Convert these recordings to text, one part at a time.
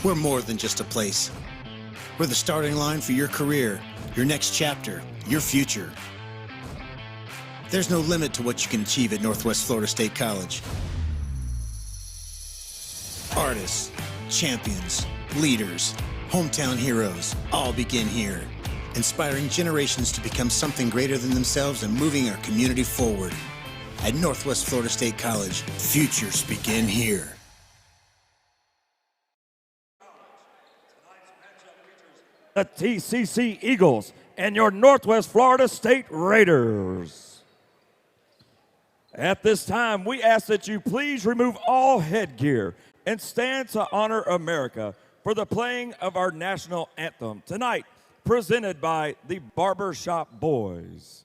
We're more than just a place. We're the starting line for your career, your next chapter, your future. There's no limit to what you can achieve at Northwest Florida State College. Artists, champions, leaders, hometown heroes all begin here, inspiring generations to become something greater than themselves and moving our community forward. At Northwest Florida State College, futures begin here. The TCC Eagles and your Northwest Florida State Raiders. At this time, we ask that you please remove all headgear and stand to honor America for the playing of our national anthem tonight, presented by the Barbershop Boys.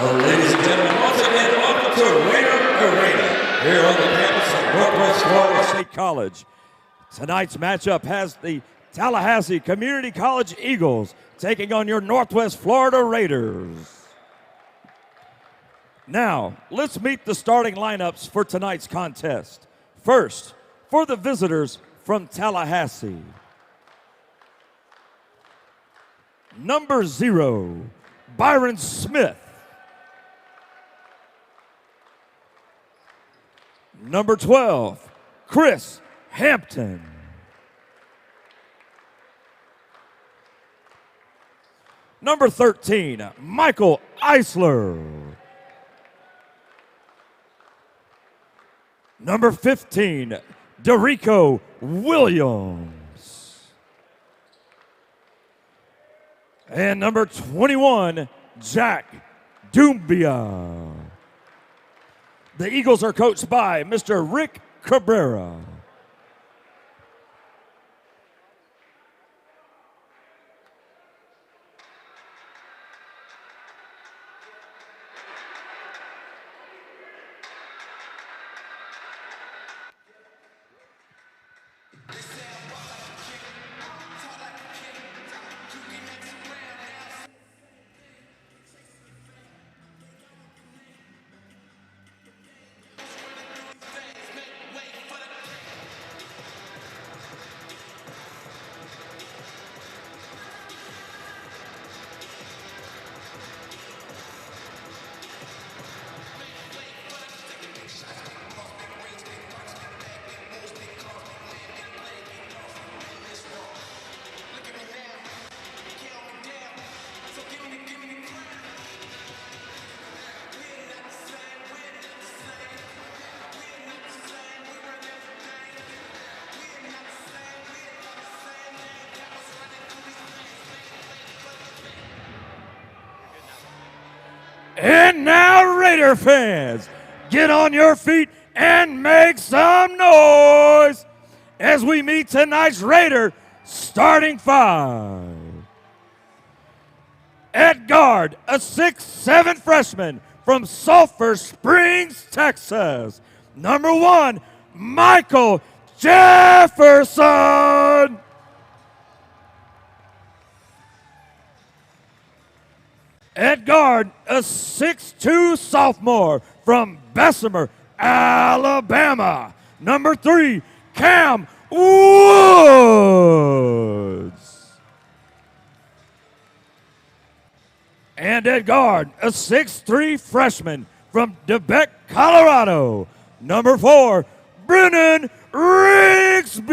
Ladies and gentlemen, once again, welcome to Raider Arena here on the campus of Northwest Florida State College. Tonight's matchup has the Tallahassee Community College Eagles taking on your Northwest Florida Raiders. Now, let's meet the starting lineups for tonight's contest. First, for the visitors from Tallahassee. Number 0, Byron Smith. Number 12, Chris Hampton. Number 13, Michael Eisler. Number 15, Derico Williams. And number 21, Jack Dumbia. The Eagles are coached by Mr. Rick Cabrera. And now, Raider fans, get on your feet and make some noise as we meet tonight's Raider starting 5. At guard, a 6'7" freshman from Sulphur Springs, Texas. Number 1, Michael Jefferson. At guard, a 6'2" sophomore from Bessemer, Alabama. Number 3, Cam Woods. And at guard, a 6'3" freshman from DeBeck, Colorado. Number 4, Brennan Rigsby.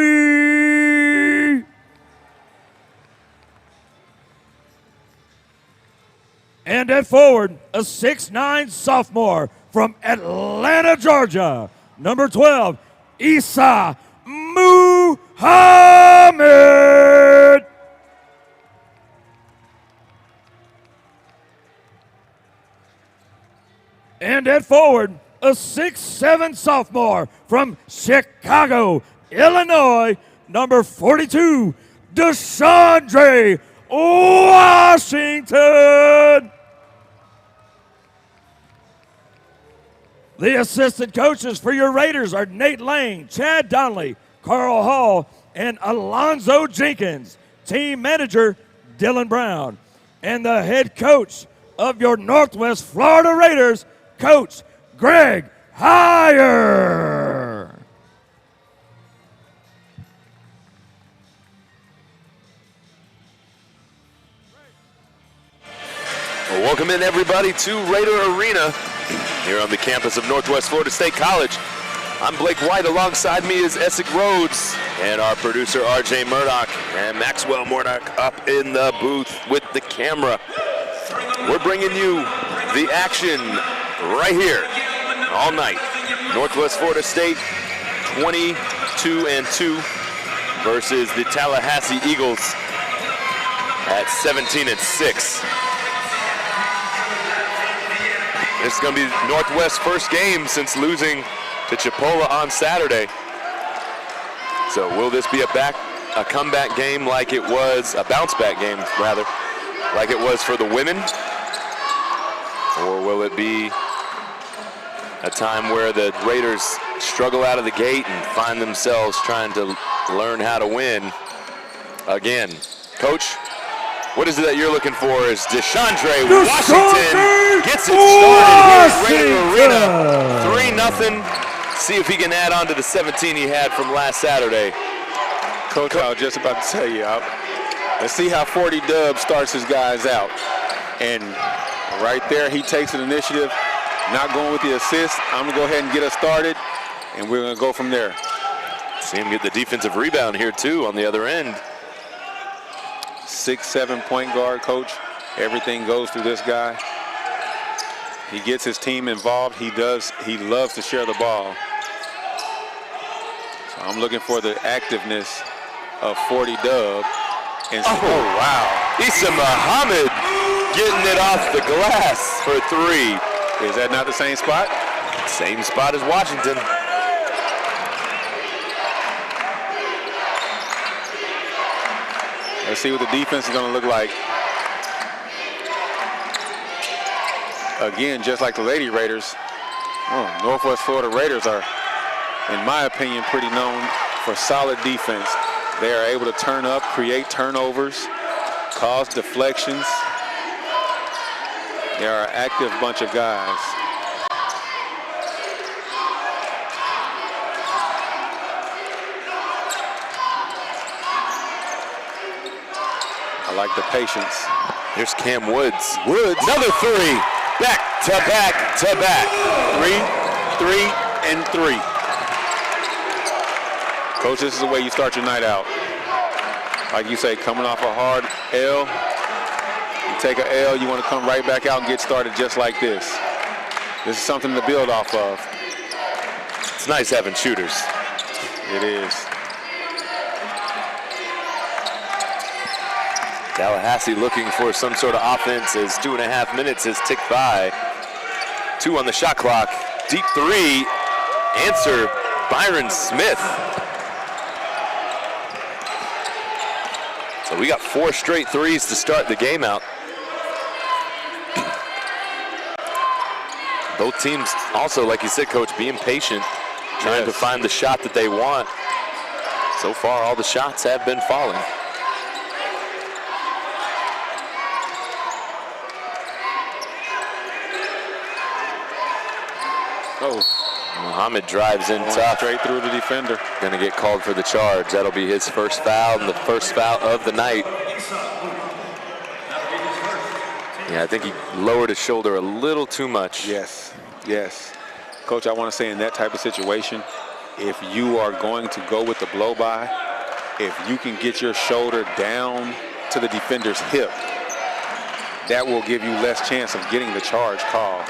And at forward, a 6'9" sophomore from Atlanta, Georgia. Number 12, Isa Muhammad. And at forward, a 6'7" sophomore from Chicago, Illinois. Number 42, DeShondre Washington. The assistant coaches for your Raiders are Nate Lane, Chad Donnelly, Carl Hall, and Alonzo Jenkins. Team manager, Dylan Brown. And the head coach of your Northwest Florida Raiders, Coach Greg Heyer. Well, welcome in, everybody, to Raider Arena here on the campus of Northwest Florida State College. I'm Blake White. Alongside me is Essex Rhodes and our producer, RJ Murdoch, and Maxwell Murdoch up in the booth with the camera. We're bringing you the action right here all night. Northwest Florida State 22-2 versus the Tallahassee Eagles at 17-6. This is going to be Northwest's first game since losing to Chipola on Saturday. So will this be a comeback game like it was, a bounce back game rather, like it was for the women? Or will it be a time where the Raiders struggle out of the gate and find themselves trying to learn how to win again? Coach, what is it that you're looking for as DeShondre Washington gets it started here at Raider Arena. 3-0. See if he can add on to the 17 he had from last Saturday. Coach, I was just about to tell you, let's see how 40 Dub starts his guys out. And right there, he takes an initiative, not going with the assist. I'm going to go ahead and get us started, and we're going to go from there. See him get the defensive rebound here, too, on the other end. 6'7" point guard, coach. Everything goes through this guy. He gets his team involved. He loves to share the ball. So I'm looking for the activeness of 40 Dub. And oh, wow. Isa Muhammad getting it off the glass for 3. Is that not the same spot? Same spot as Washington. Let's see what the defense is going to look like. Again, just like the Lady Raiders, Northwest Florida Raiders are, in my opinion, pretty known for solid defense. They are able to turn up, create turnovers, cause deflections. They are an active bunch of guys. I like the patience. Here's Cam Woods. Another 3. Back to back to back. 3, and 3. Coach, this is the way you start your night out. Like you say, coming off a hard L, you take an L, you want to come right back out and get started just like this. This is something to build off of. It's nice having shooters. It is. Tallahassee looking for some sort of offense as 2.5 minutes has ticked by. 2 on the shot clock. Deep 3. Answer, Byron Smith. So we got 4 straight 3s to start the game out. Both teams also, like you said, Coach, being patient, trying to find the shot that they want. So far, all the shots have been falling. Muhammad drives in tough. Straight through the defender. Gonna get called for the charge. That'll be his first foul and the first foul of the night. Yeah, I think he lowered his shoulder a little too much. Yes, yes. Coach, I want to say in that type of situation, if you are going to go with the blow-by, if you can get your shoulder down to the defender's hip, that will give you less chance of getting the charge call.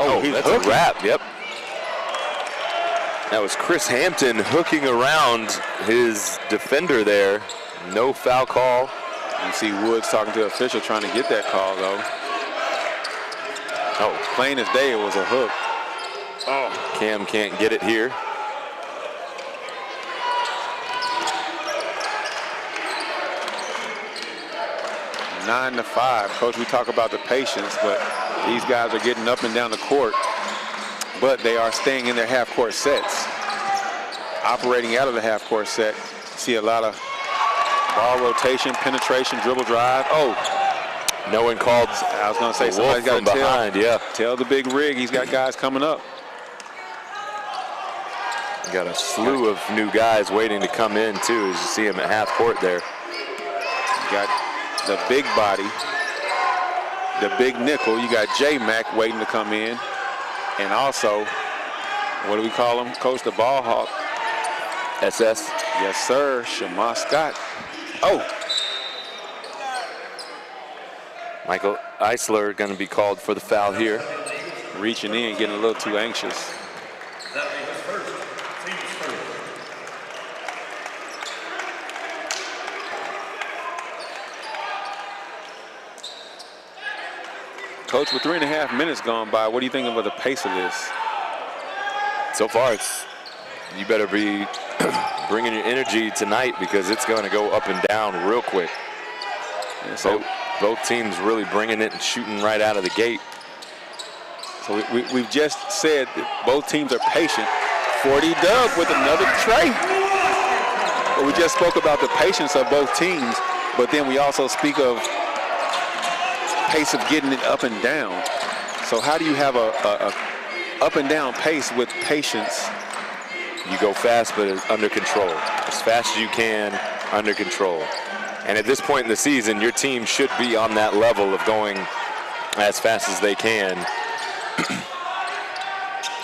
Oh, that's a wrap, yep. That was Chris Hampton hooking around his defender there. No foul call. You see Woods talking to the official trying to get that call, though. Oh, plain as day, it was a hook. Oh, Cam can't get it here. Nine to 5. Coach, we talk about the patience, but these guys are getting up and down the court, but they are staying in their half-court sets. Operating out of the half-court set, see a lot of ball rotation, penetration, dribble drive. Oh, no one called. I was going to say somebody's got to tell the big rig he's got guys coming up. Got a slew of new guys waiting to come in too, as you see him at half court there. You got the big body, the big nickel. You got J-Mac waiting to come in. And also, what do we call him, Coach? The ball hawk. SS. Yes, sir. Shamar Scott. Oh. Michael Eisler going to be called for the foul here. Reaching in, getting a little too anxious. Coach, with 3.5 minutes gone by, what do you think of the pace of this? So far, you better be bringing your energy tonight because it's going to go up and down real quick. Yeah, so both teams really bringing it and shooting right out of the gate. So we've just said that both teams are patient. 40 Dub with another tray. But we just spoke about the patience of both teams, but then we also speak of pace of getting it up and down. So how do you have a up and down pace with patience? You go fast, but it's under control. As fast as you can, under control. And at this point in the season, your team should be on that level of going as fast as they can.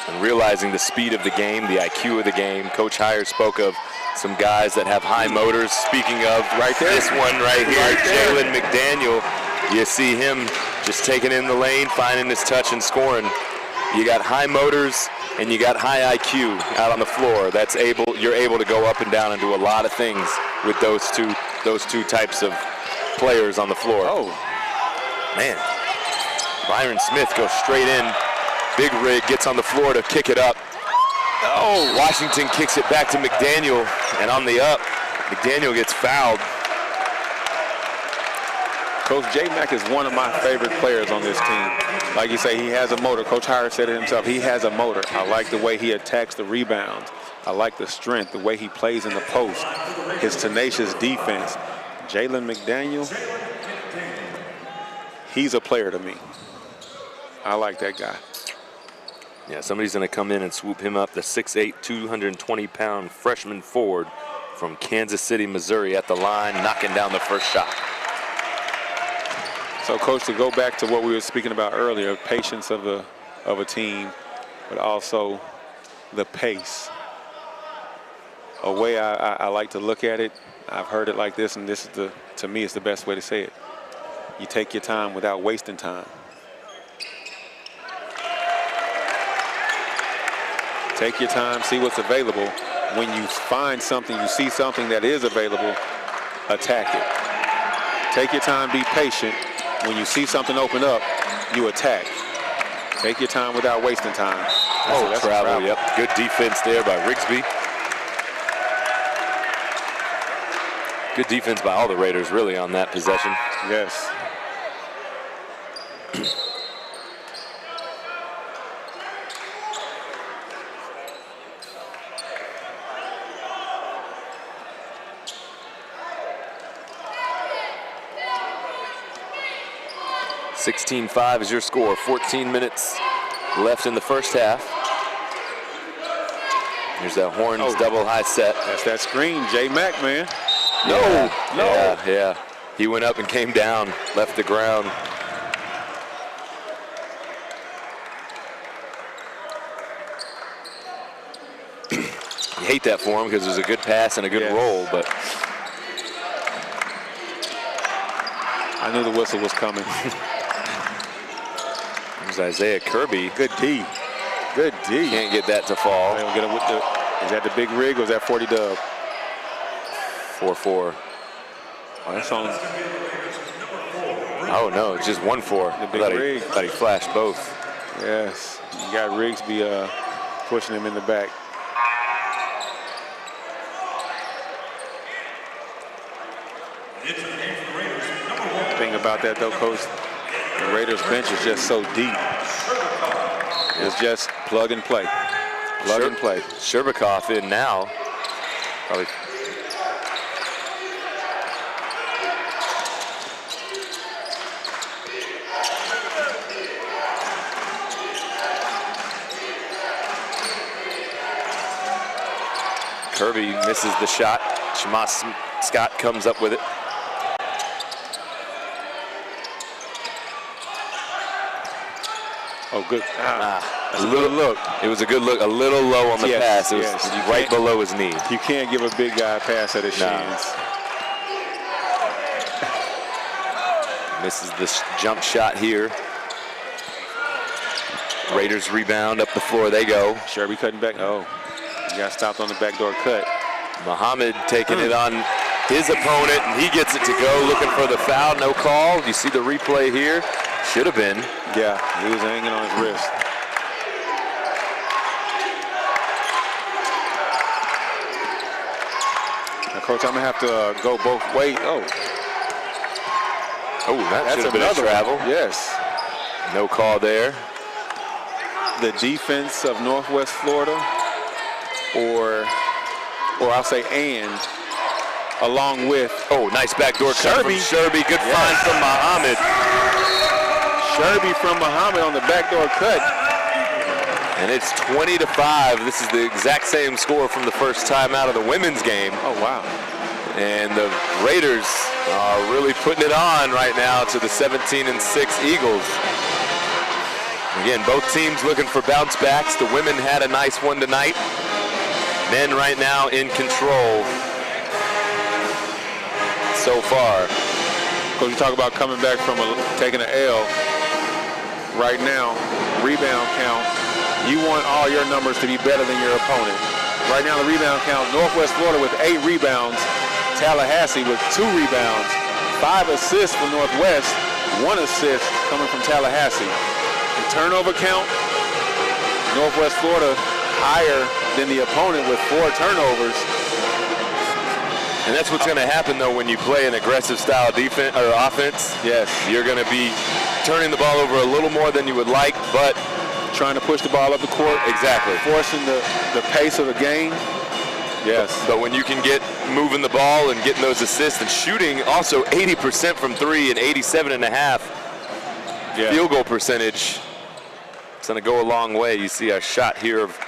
And realizing the speed of the game, the IQ of the game. Coach Heyer spoke of some guys that have high motors. Speaking of right there, this one right here, Jalen McDaniel. You see him just taking in the lane, finding his touch and scoring. You got high motors and you got high IQ out on the floor. You're able to go up and down and do a lot of things with those two types of players on the floor. Oh, man. Byron Smith goes straight in. Big rig gets on the floor to kick it up. Oh, Washington kicks it back to McDaniel, and on the up, McDaniel gets fouled. Coach J-Mac is one of my favorite players on this team. Like you say, he has a motor. Coach Heyer said it himself. He has a motor. I like the way he attacks the rebounds. I like the strength, the way he plays in the post, his tenacious defense. Jalen McDaniel, he's a player to me. I like that guy. Yeah, somebody's going to come in and swoop him up, the 6'8", 220-pound freshman forward from Kansas City, Missouri, at the line, knocking down the first shot. So, Coach, to go back to what we were speaking about earlier, patience of a team, but also the pace. A way I like to look at it, I've heard it like this, and this is to me, it's the best way to say it. You take your time without wasting time. Take your time, see what's available. When you find something, you see something that is available, attack it. Take your time, be patient. When you see something open up, you attack. Take your time without wasting time. That's travel. Yep. Good defense there by Rigsby. Good defense by all the Raiders, really, on that possession. Yes. 16-5 is your score. 14 minutes left in the first half. Here's that Horns double high set. That's that screen, J Mac, man. Yeah. He went up and came down, left the ground. You hate that for him because it was a good pass and a good roll, but I knew the whistle was coming. There's Isaiah Kirby. Good D. Good D. Can't get that to fall. They'll get him with is that the big rig or is that 40 dub? 4-4. Oh, that's on. Oh no, it's just 1-4. The big rig. Thought he flashed both. Yes, you got Rigsby pushing him in the back. The thing about that though, Coach, the Raiders bench is just so deep. It's just plug and play. Plug and play. Sherbakov in now. Probably. Kirby misses the shot. Shamas Scott comes up with it. Oh, good. That's a good look. It was a good look. A little low on the pass. It was right below his knee. You can't give a big guy a pass at his shins. Misses this jump shot here. Raiders rebound up the floor. They go. Sherby cutting back. Oh, he got stopped on the backdoor cut. Muhammad taking it on his opponent, and he gets it to go. Looking for the foul. No call. You see the replay here. Should have been. Yeah, he was hanging on his wrist. Now, Coach, I'm going to have to go both ways. Oh, that should have been a travel. Yes. No call there. The defense of Northwest Florida, or I'll say along with. Oh, nice backdoor cut from Sherby. Good find from Muhammad. Sherby from Muhammad on the backdoor cut. And it's 20-5. This is the exact same score from the first time out of the women's game. Oh, wow. And the Raiders are really putting it on right now to the 17-6 Eagles. Again, both teams looking for bounce backs. The women had a nice one tonight. Men right now in control so far. Coach, you talk about coming back from taking an L. Right now, rebound count, you want all your numbers to be better than your opponent. Right now, the rebound count, Northwest Florida with 8 rebounds, Tallahassee with 2 rebounds, 5 assists for Northwest, 1 assist coming from Tallahassee. The turnover count, Northwest Florida higher than the opponent with 4 turnovers. And that's what's going to happen, though, when you play an aggressive style defense or offense. Yes. You're going to be turning the ball over a little more than you would like, but trying to push the ball up the court. Exactly. Forcing the pace of the game. Yes. But when you can get moving the ball and getting those assists and shooting also 80% from 3 and 87.5 field goal percentage, it's going to go a long way. You see a shot here of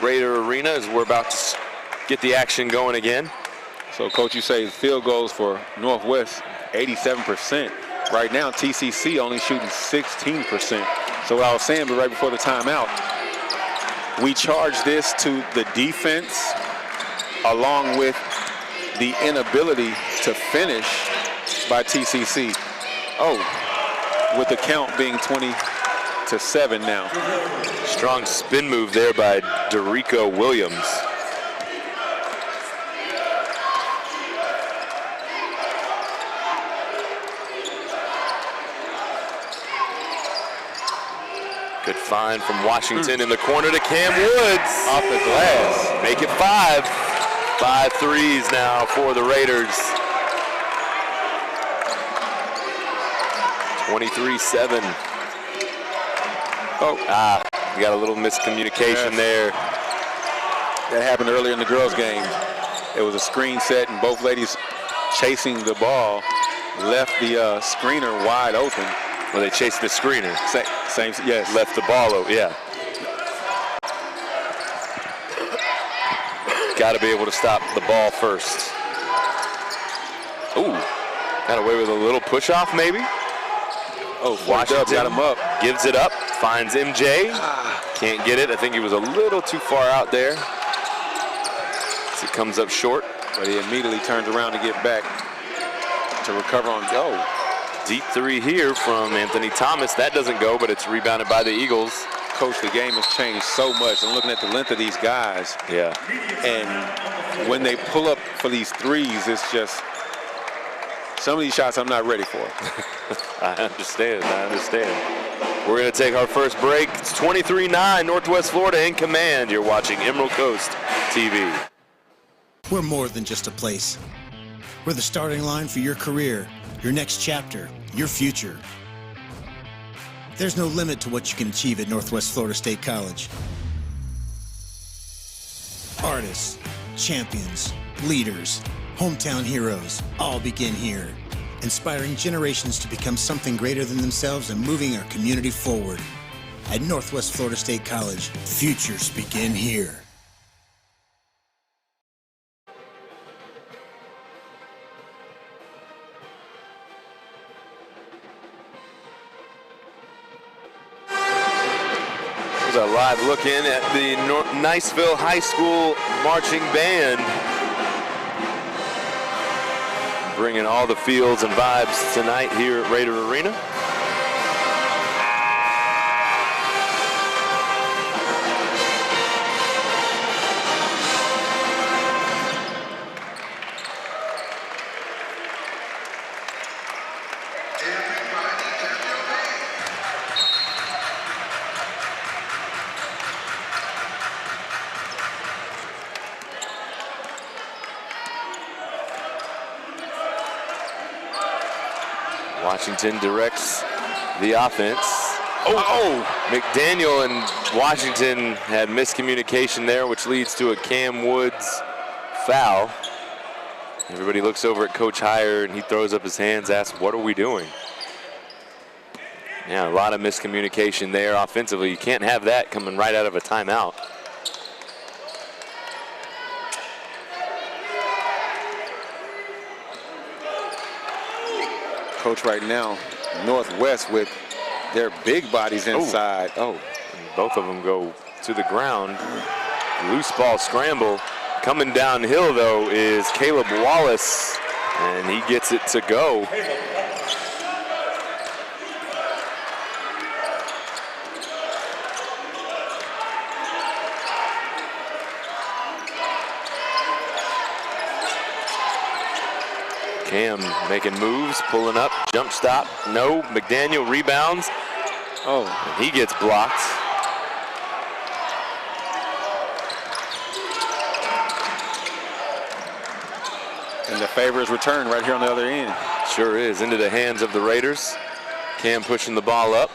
Raider Arena as we're about to get the action going again. So, Coach, you say field goals for Northwest, 87%. Right now, TCC only shooting 16%. So what I was saying, but right before the timeout, we charge this to the defense along with the inability to finish by TCC. Oh, with the count being 20-7 now. Strong spin move there by Derico Williams. Good find from Washington in the corner to Cam Woods. Off the glass. Make it 5. 5 threes now for the Raiders. 23-7. We got a little miscommunication there. That happened earlier in the girls' game. It was a screen set and both ladies chasing the ball left the screener wide open. Well, they chased the screener. Same, yes. Left the ball over, yeah. Got to be able to stop the ball first. Ooh, got away with a little push-off maybe. Oh, Washington got him up. Gives it up, finds MJ. Can't get it. I think he was a little too far out there. As it comes up short. But he immediately turns around to get back to recover on go. Deep three here from Anthony Thomas. That doesn't go, but it's rebounded by the Eagles. Coach, the game has changed so much. I'm looking at the length of these guys. Yeah. And when they pull up for these threes, it's just, some of these shots I'm not ready for. I understand. We're going to take our first break. It's 23-9, Northwest Florida in command. You're watching Emerald Coast TV. We're more than just a place. We're the starting line for your career, your next chapter, your future. There's no limit to what you can achieve at Northwest Florida State College. Artists, champions, leaders, hometown heroes all begin here, inspiring generations to become something greater than themselves and moving our community forward. At Northwest Florida State College, futures begin here. A live look in at the Niceville High School marching band, bringing all the feels and vibes tonight here at Raider Arena. Washington directs the offense. McDaniel and Washington had miscommunication there, which leads to a Cam Woods foul. Everybody looks over at Coach Heyer, and he throws up his hands, asks, what are we doing? Yeah, a lot of miscommunication there offensively. You can't have that coming right out of a timeout. Coach right now, Northwest with their big bodies inside. And both of them go to the ground. Loose ball scramble. Coming downhill, though, is Caleb Wallace, and he gets it to go. Cam making moves, pulling up, jump stop. No, McDaniel rebounds. And he gets blocked. And the favor is returned right here on the other end. Sure is, into the hands of the Raiders. Cam pushing the ball up.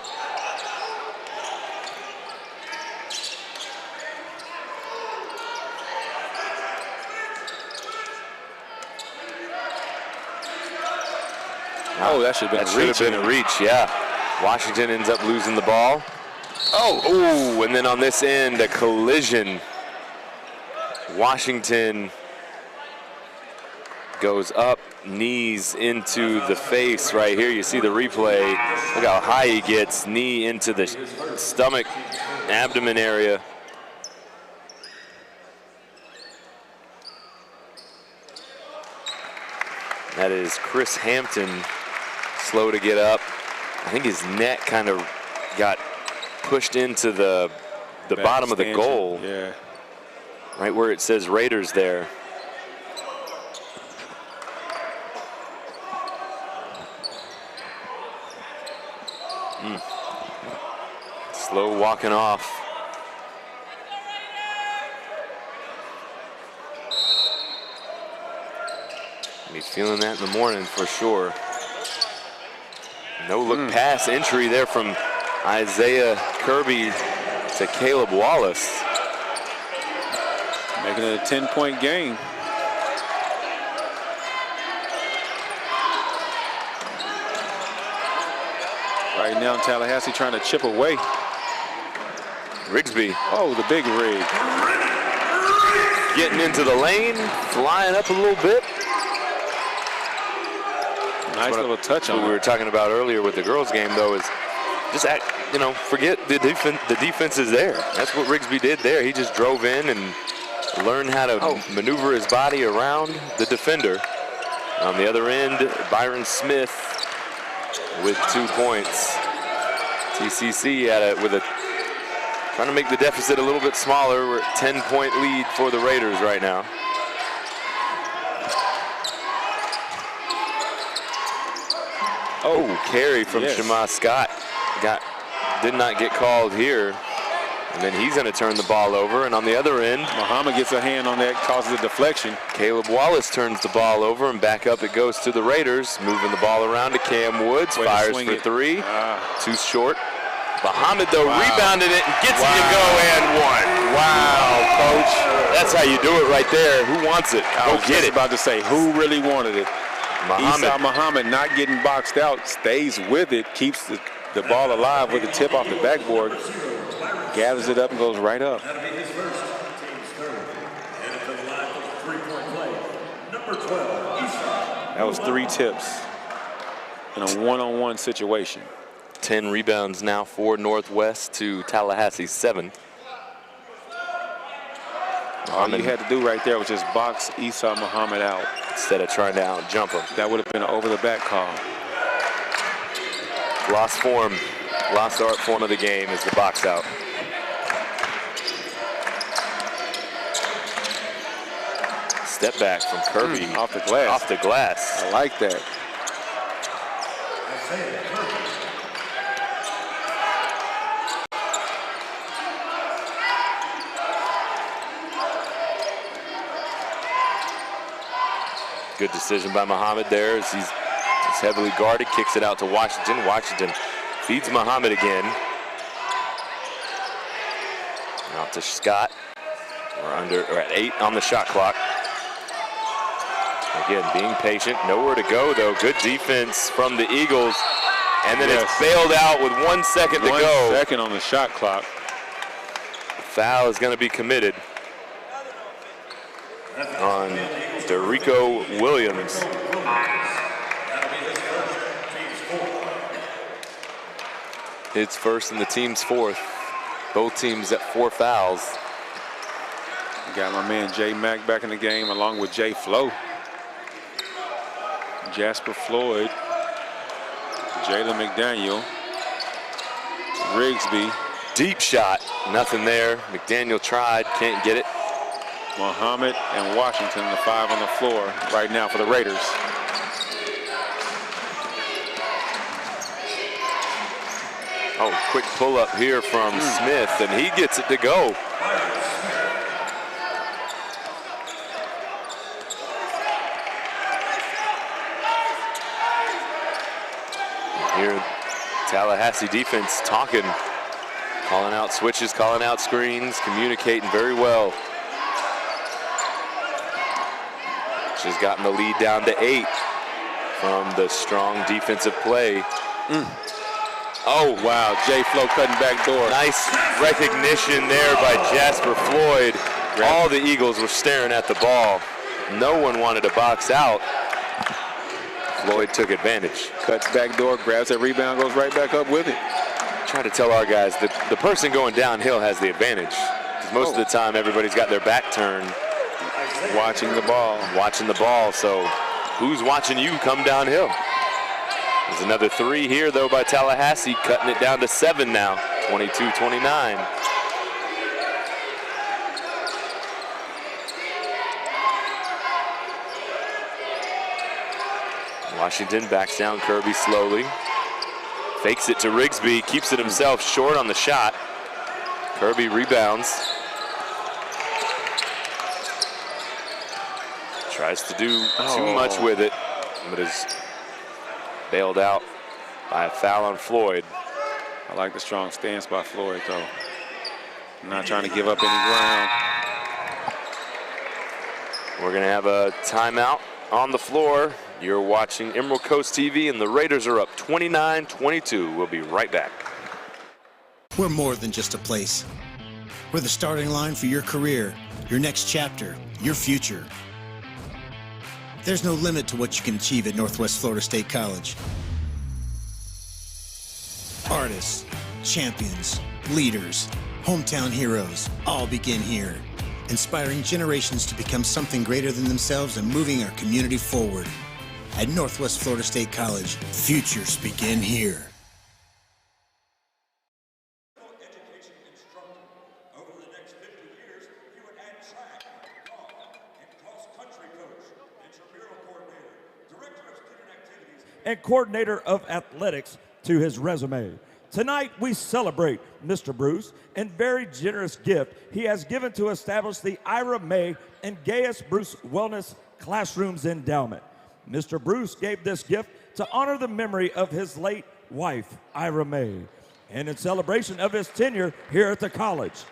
That should have been a reach, yeah. Washington ends up losing the ball. And then on this end, a collision. Washington goes up, knees into the face right here. You see the replay. Look how high he gets, knee into the stomach, abdomen area. That is Chris Hampton, slow to get up. I think his neck kind of got pushed into the bottom of the goal. Yeah. Right where it says Raiders there. Slow walking off. He's feeling that in the morning for sure. No look pass entry there from Isaiah Kirby to Caleb Wallace. Making it a 10-point game. Right now, Tallahassee trying to chip away. Rigsby. Oh, the big rig. Getting into the lane, flying up a little bit. Nice little touch on what we were talking about earlier with the girls' game, though, is just forget the defense. The defense is there. That's what Rigsby did there. He just drove in and learned how to maneuver his body around the defender. On the other end, Byron Smith with 2 points. TCC trying to make the deficit a little bit smaller. We're at 10-point lead for the Raiders right now. Oh, carry from Shema Scott. Did not get called here. And then he's going to turn the ball over. And on the other end, Muhammad gets a hand on that, causes a deflection. Caleb Wallace turns the ball over, and back up it goes to the Raiders. Moving the ball around to Cam Woods. Fires for three. Too short. Muhammad, though, rebounded it and gets it to go and one. Wow, Coach. That's how you do it right there. Who wants it? I was just about to say, who really wanted it? Muhammad not getting boxed out, stays with it, keeps the ball alive with the tip off the backboard, gathers it up and goes right up. That was 3 tips in a one-on-one situation. 10 rebounds now for Northwest to Tallahassee 7. All you had to do right there was just box Esau Muhammad out. Instead of trying to out-jump him. That would have been an over-the-back call. Lost art form of the game is the box out. Step back from Kirby. Off the glass. Off the glass. I like that. Good decision by Muhammad there as he's heavily guarded, kicks it out to Washington. Washington feeds Muhammad again. Out to Scott. We're at 8 on the shot clock. Again, being patient, nowhere to go though. Good defense from the Eagles. And then it's bailed out with 1 second to go. 1 second on the shot clock. Foul is going to be committed on Derico Williams. His first and the team's 4th. Both teams at 4 fouls. Got my man Jay Mack back in the game along with Jay Flo. Jasper Floyd. Jalen McDaniel. Rigsby. Deep shot. Nothing there. McDaniel tried. Can't get it. Muhammad and Washington, the 5 on the floor right now for the Raiders. Oh, quick pull up here from Smith, and he gets it to go. Here, Tallahassee defense talking, calling out switches, calling out screens, communicating very well. She's gotten the lead down to 8 from the strong defensive play. Oh, wow, Jay Flo cutting back door. Nice recognition there by Jasper Floyd. All the Eagles were staring at the ball. No one wanted to box out. Floyd took advantage. Cuts back door, grabs that rebound, goes right back up with it. Try to tell our guys that the person going downhill has the advantage. Because most of the time, everybody's got their back turned. Watching the ball. Watching the ball, so who's watching you come downhill? There's another 3 here, though, by Tallahassee, cutting it down to 7 now, 22-29. Washington backs down Kirby slowly. Fakes it to Rigsby, keeps it himself short on the shot. Kirby rebounds. Tries to do too much with it, but is bailed out by a foul on Floyd. I like the strong stance by Floyd, though. Not trying to give up any ground. We're going to have a timeout on the floor. You're watching Emerald Coast TV, and the Raiders are up 29-22. We'll be right back. We're more than just a place. We're the starting line for your career, your next chapter, your future. There's no limit to what you can achieve at Northwest Florida State College. Artists, champions, leaders, hometown heroes, all begin here, inspiring generations to become something greater than themselves and moving our community forward. At Northwest Florida State College, futures begin here. Education instructor. Over the next 50 years, he would add track, golf, and cross-country coach, intramural coordinator, director of student activities, and coordinator of athletics to his resume. Tonight, we celebrate Mr. Bruce and very generous gift he has given to establish the Ira May and Gaius Bruce Wellness Classrooms Endowment. Mr. Bruce gave this gift to honor the memory of his late wife, Ira May, and in celebration of his tenure here at the college.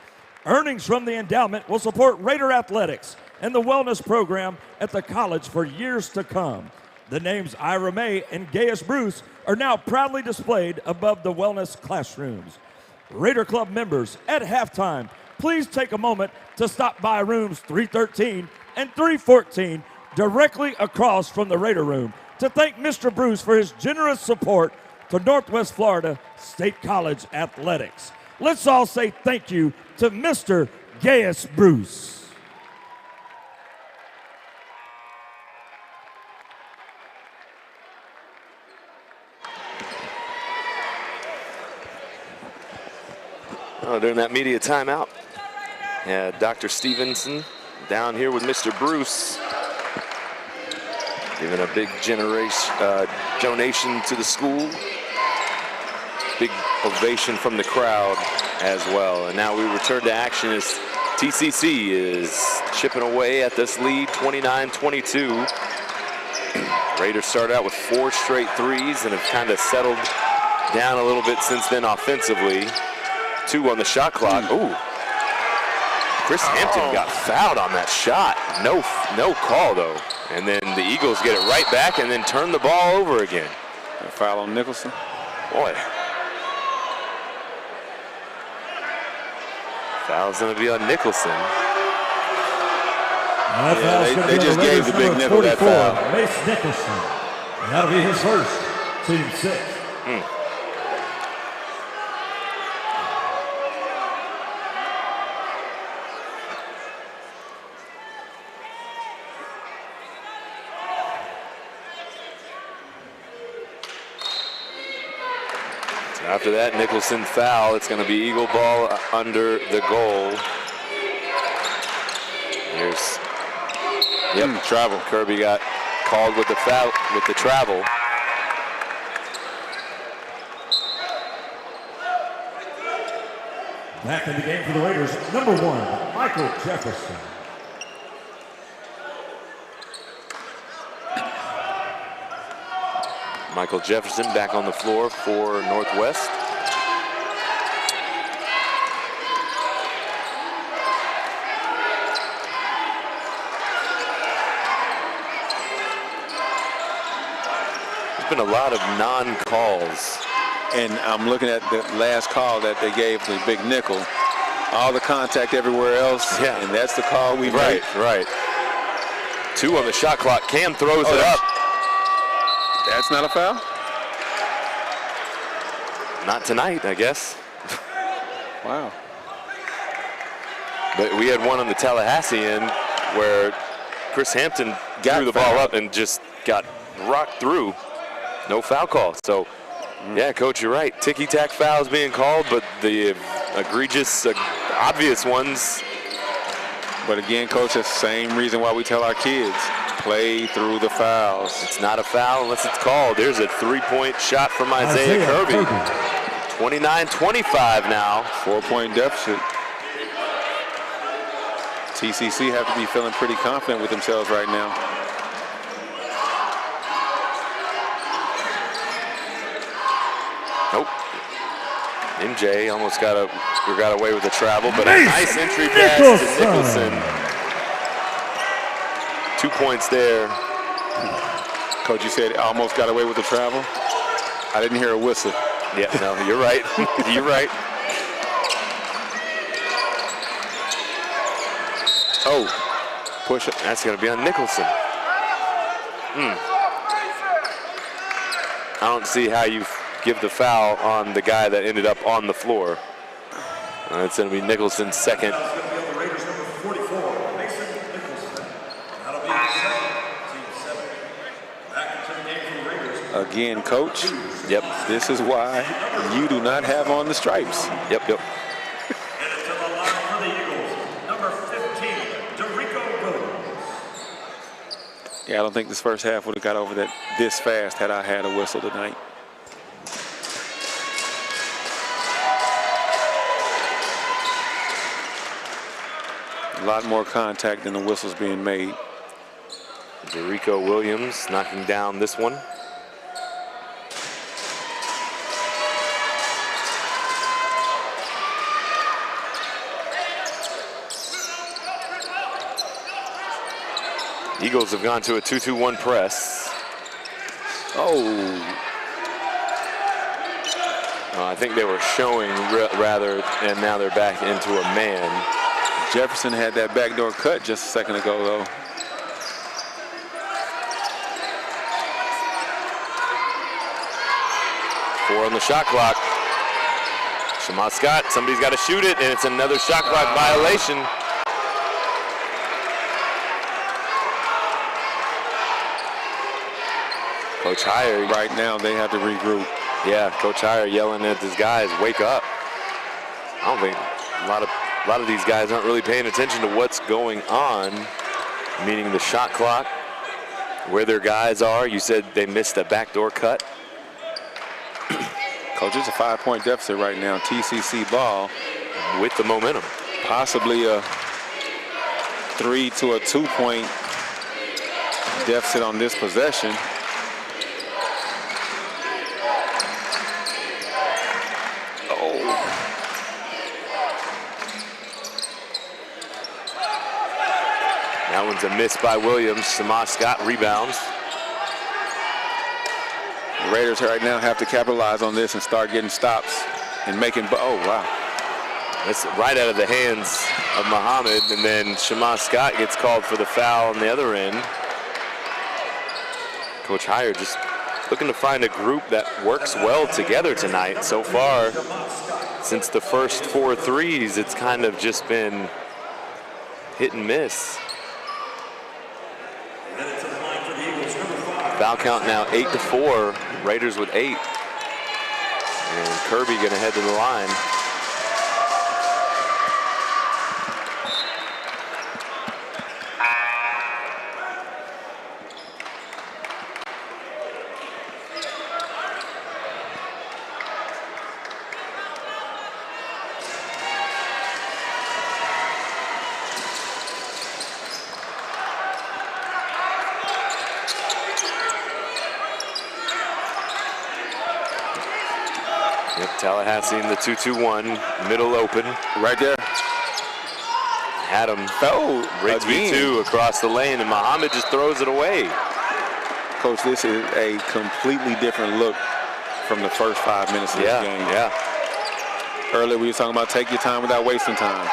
Earnings from the endowment will support Raider athletics and the wellness program at the college for years to come. The names Ira May and Gaius Bruce are now proudly displayed above the wellness classrooms. Raider Club members, at halftime, please take a moment to stop by rooms 313 and 314 directly across from the Raider Room to thank Mr. Bruce for his generous support to Northwest Florida State College athletics. Let's all say thank you to Mr. Gaius Bruce. During that media timeout, Dr. Stevenson down here with Mr. Bruce, giving a big donation to the school. Big ovation from the crowd as well. And now we return to action as TCC is chipping away at this lead, 29-22. Raiders started out with 4 straight threes and have kind of settled down a little bit since then offensively. 2 on the shot clock. Ooh. Chris Hampton got fouled on that shot. No call though. And then the Eagles get it right back and then turn the ball over again. A foul on Nicholson. Boy. Foul's gonna be on Nicholson. Yeah, they just gave the big nickel that foul. Mace Nicholson. That'll be his first, team 6. After that Nicholson foul, it's going to be Eagle ball under the goal. Here's travel. Kirby got called with the foul, with the travel. Back in the game for the Raiders, number 1, Michael Jefferson. Michael Jefferson back on the floor for Northwest. There's been a lot of non-calls. And I'm looking at the last call that they gave the big nickel. All the contact everywhere else, and that's the call we made. Right. 2 on the shot clock. Cam throws it up. That's not a foul? Not tonight, I guess. Wow. But we had one on the Tallahassee end where Chris Hampton threw the ball up and just got rocked through. No foul call. So, yeah, Coach, you're right. Ticky-tack fouls being called, but the egregious, obvious ones. But again, Coach, that's the same reason why we tell our kids, play through the fouls. It's not a foul unless it's called. There's a 3-point shot from Isaiah Kirby. 29-25 now. 4-point deficit. TCC have to be feeling pretty confident with themselves right now. Nope. MJ almost got away with the travel, but a nice entry pass to Nicholson. points there. Coach, you said almost got away with the travel. I didn't hear a whistle. Yeah, no, you're right. You're right. Oh, push it. That's going to be on Nicholson. I don't see how you give the foul on the guy that ended up on the floor. It's going to be Nicholson's second. Again, Coach. Yep. This is why you do not have on the stripes. Yep. And to the line for the Eagles, number 15, DeRico Williams. Yeah, I don't think this first half would have got over that this fast had I had a whistle tonight. A lot more contact than the whistles being made. DeRico Williams knocking down this one. Eagles have gone to a 2-2-1 press. I think they were showing rather, and now they're back into a man. Jefferson had that backdoor cut just a second ago, though. Four on the shot clock. Shema Scott, somebody's got to shoot it, and it's another shot clock violation. Coach Heyer. Right now, they have to regroup. Yeah, Coach Heyer yelling at his guys, wake up. I don't think a lot of these guys aren't really paying attention to what's going on, meaning the shot clock, where their guys are. You said they missed a backdoor cut. Coach, it's a 5-point deficit right now. TCC ball with the momentum. Possibly a 3 to a 2-point deficit on this possession. That one's a miss by Williams. Shema Scott rebounds. The Raiders right now have to capitalize on this and start getting stops and making. Oh, wow. That's right out of the hands of Muhammad, and then Shema Scott gets called for the foul on the other end. Coach Heyer just looking to find a group that works well together tonight. So far, since the first 4 threes, it's kind of just been hit and miss. Foul count now 8-4. Raiders with 8. And Kirby going to head to the line. Tallahassee in the 2-2-1, middle open. Right there. Had him. Oh, Rigsby 2 across the lane, and Muhammad just throws it away. Coach, this is a completely different look from the first 5 minutes of this game. Yeah. Earlier we were talking about take your time without wasting time.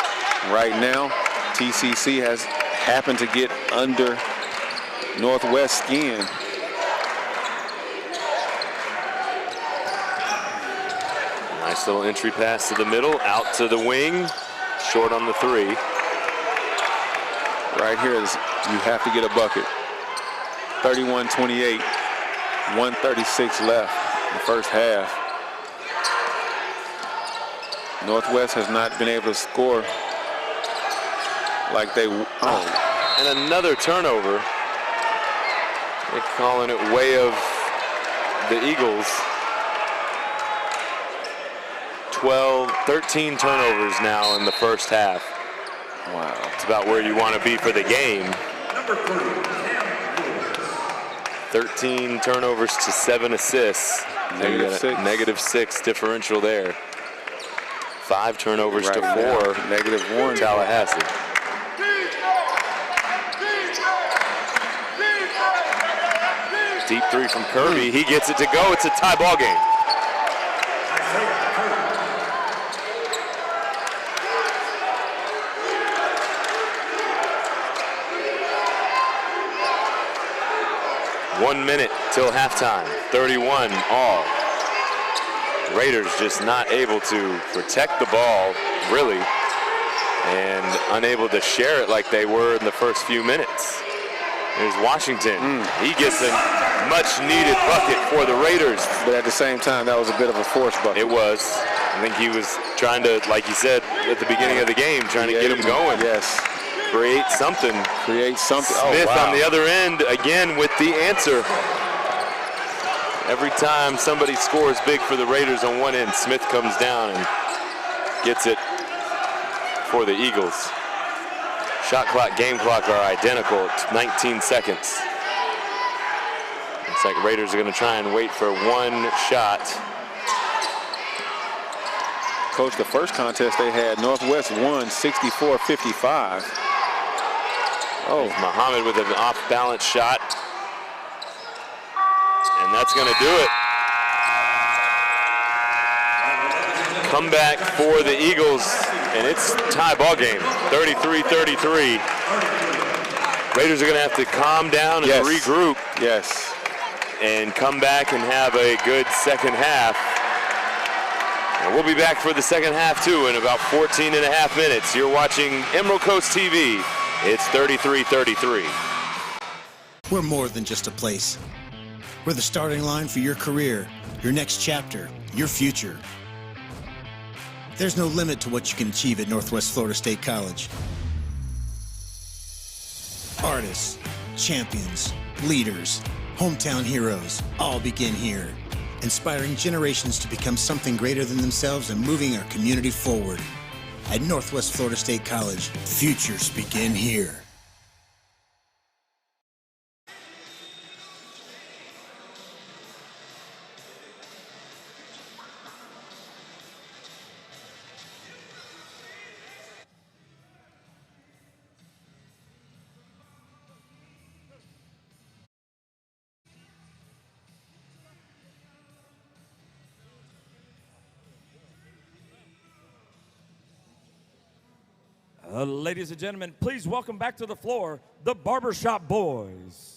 Right now, TCC has happened to get under Northwest skin. Nice little entry pass to the middle, out to the wing, short on the 3. Right here is you have to get a bucket. 31-28, 136 left in the first half. Northwest has not been able to score like they. And another turnover. They're calling it way of the Eagles. 13 turnovers now in the first half. Wow. It's about where you want to be for the game. 13 turnovers to 7 assists. -6 differential there. 5 turnovers to 4. -1 Tallahassee. Deep three from Kirby. He gets it to go. It's a tie ball game. One minute till halftime. 31 all. Raiders just not able to protect the ball, really, and unable to share it like they were in the first few minutes. There's Washington. He gets a much-needed bucket for the Raiders. But at the same time, that was a bit of a forced bucket. It was. I think he was trying to, like you said at the beginning of the game, trying to get him going. Yes. Create something. Create something. Smith oh, wow. on the other end, again with the answer. Every time somebody scores big for the Raiders on one end, Smith comes down and gets it for the Eagles. Shot clock, game clock are identical. It's 19 seconds. Looks like Raiders are going to try and wait for one shot. Coach, the first contest they had, Northwest won 64-55. Oh, Muhammad with an off-balance shot. And that's going to do it. Comeback for the Eagles, and it's tie ball game, 33-33. Raiders are going to have to calm down and regroup. Yes. And come back and have a good second half. And we'll be back for the second half, too, in about 14 and a half minutes. You're watching Emerald Coast TV. It's 33-33. We're more than just a place. We're the starting line for your career, your next chapter, your future. There's no limit to what you can achieve at Northwest Florida State College. Artists, champions, leaders, hometown heroes all begin here, inspiring generations to become something greater than themselves and moving our community forward. At Northwest Florida State College, futures begin here. Ladies and gentlemen, please welcome back to the floor the Barbershop Boys.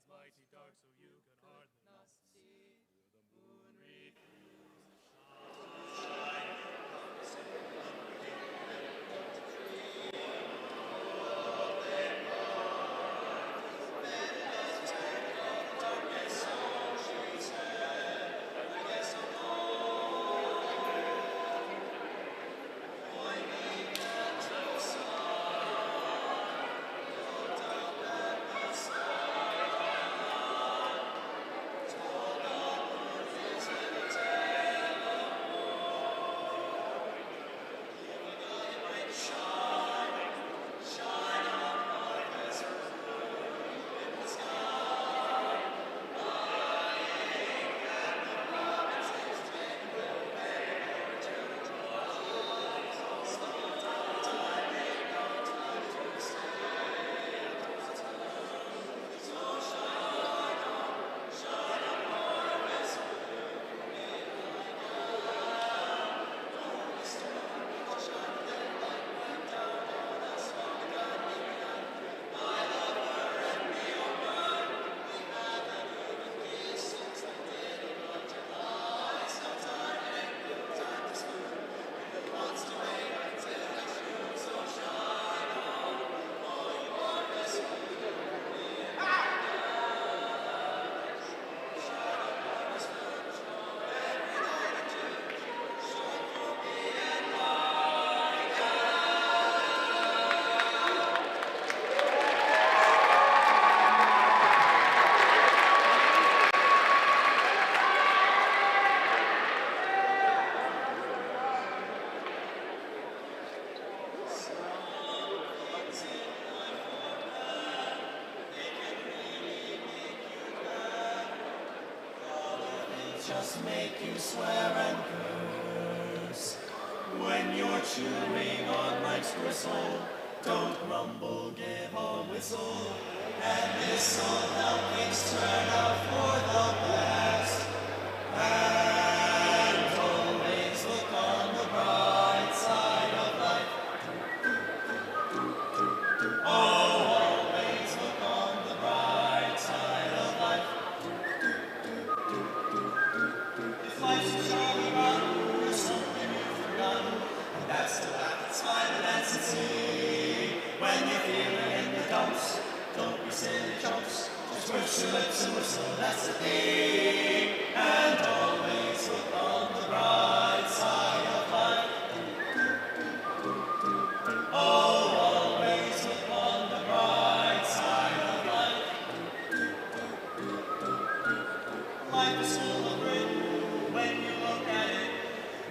Mighty dark, so you can hardly see. The moon words make you swear and curse. When you're chewing on life's gristle, don't grumble, give a whistle, and this'll help things turn out for the best. And always look on the bright side of life. Oh, always look on the bright side of life. If life's a jolly run, there's something you've forgotten, and that's to laugh and smile and dance and sing. When you're feeling in the dumps, don't be silly chumps. Just push your lips and whistle, that's the thing. And always look on the bright side of life. Oh, always look on the bright side of life. Life is full of grit when you look at it.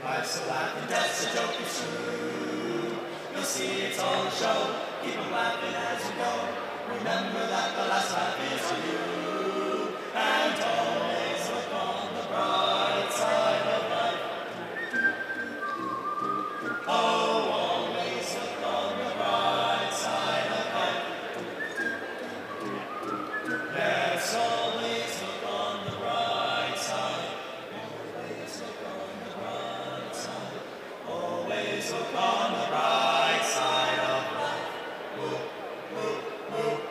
Life's a laugh and death's a joke, it's true. You'll see it's all a show. Keep on laughing as you go. Remember that the last laugh is on you. And always look on the bright side of life. Oh, always look on the bright side of life. Yes, always look on the bright side. Always look on the bright side. Always look on the bright side of life. Whoop, whoop, whoop.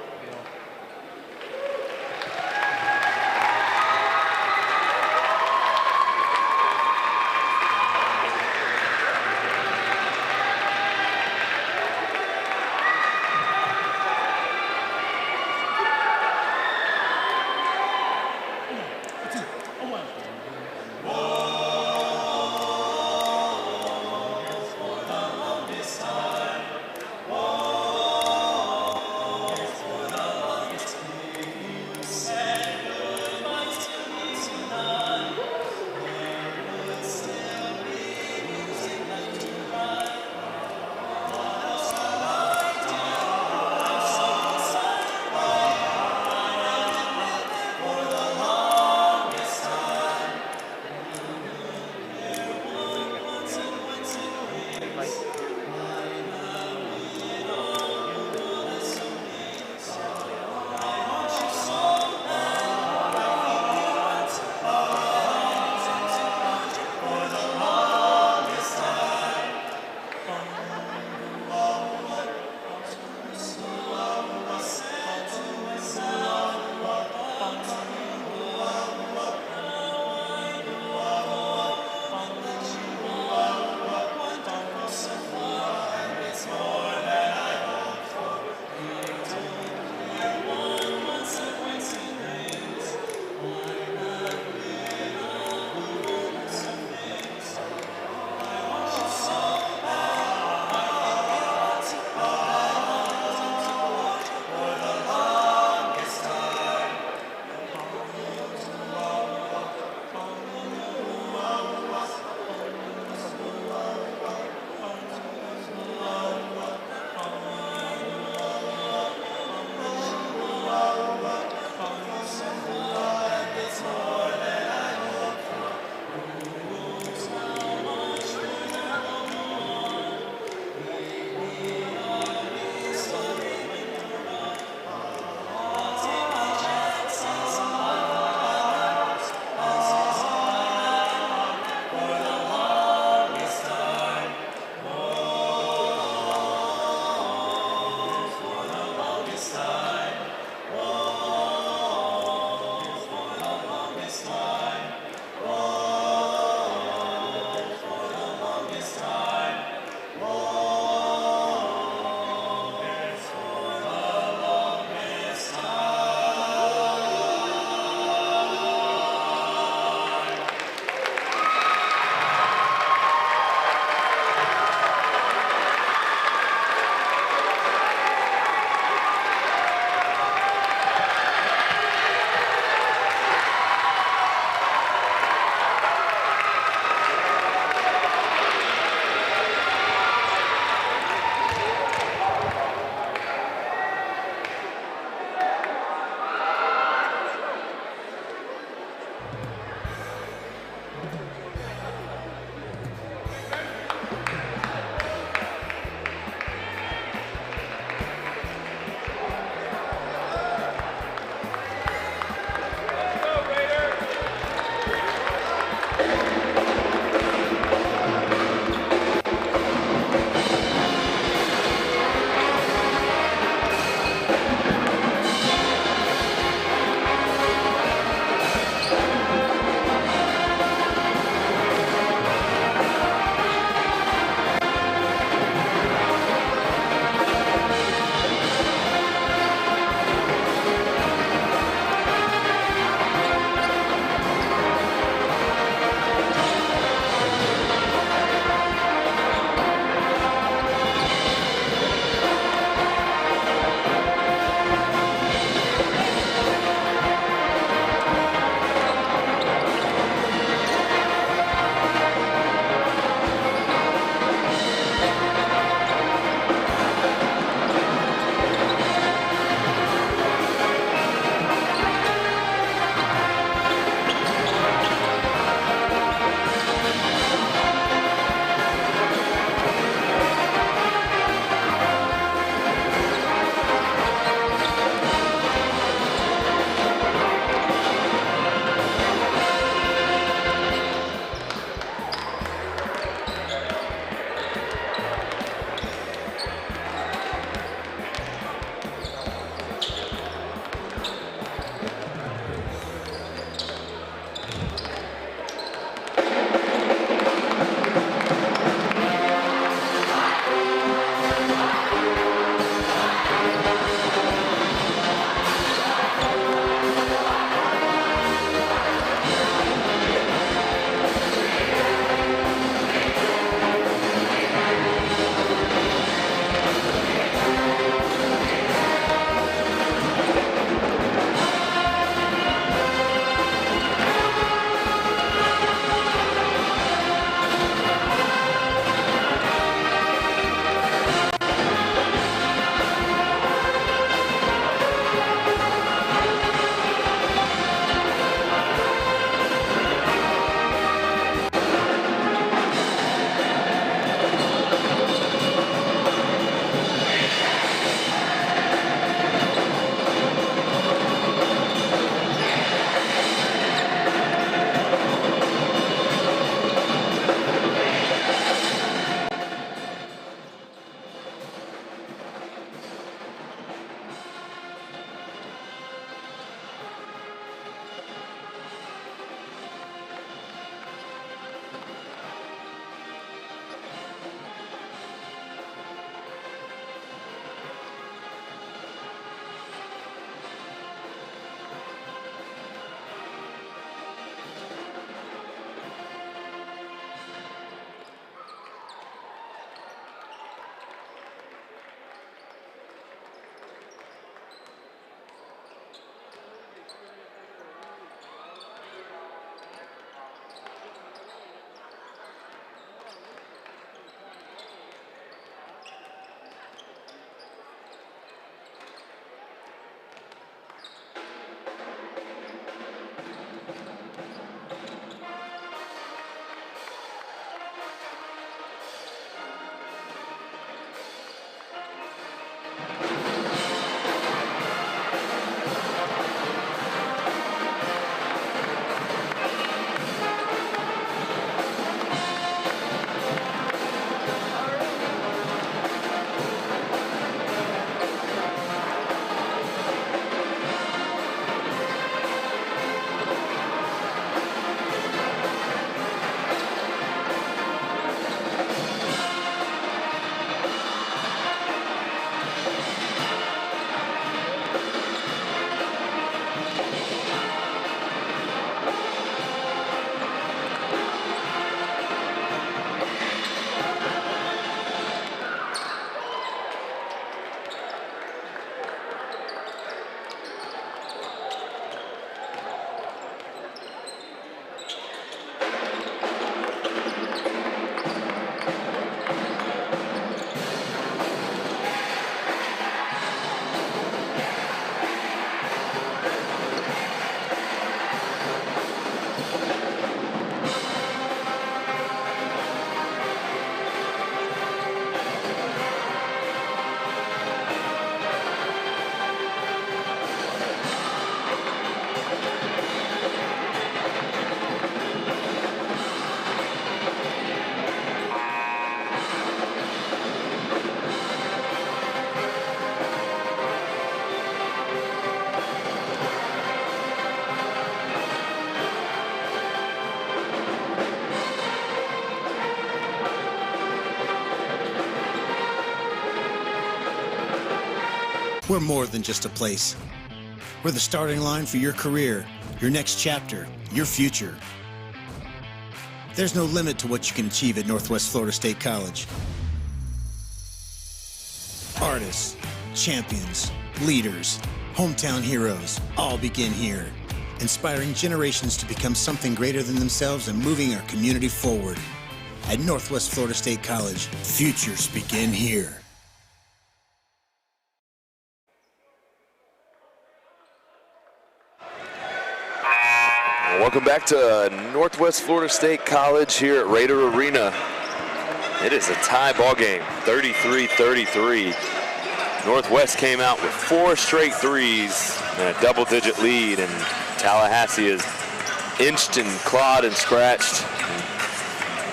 For the We're more than just a place. We're the starting line for your career, your next chapter, your future. There's no limit to what you can achieve at Northwest Florida State College. Artists, champions, leaders, hometown heroes all begin here, inspiring generations to become something greater than themselves and moving our community forward. At Northwest Florida State College, futures begin here. Welcome back to Northwest Florida State College here at Raider Arena. It is a tie ball game, 33-33. Northwest came out with 4 straight threes and a double-digit lead, and Tallahassee has inched and clawed and scratched, and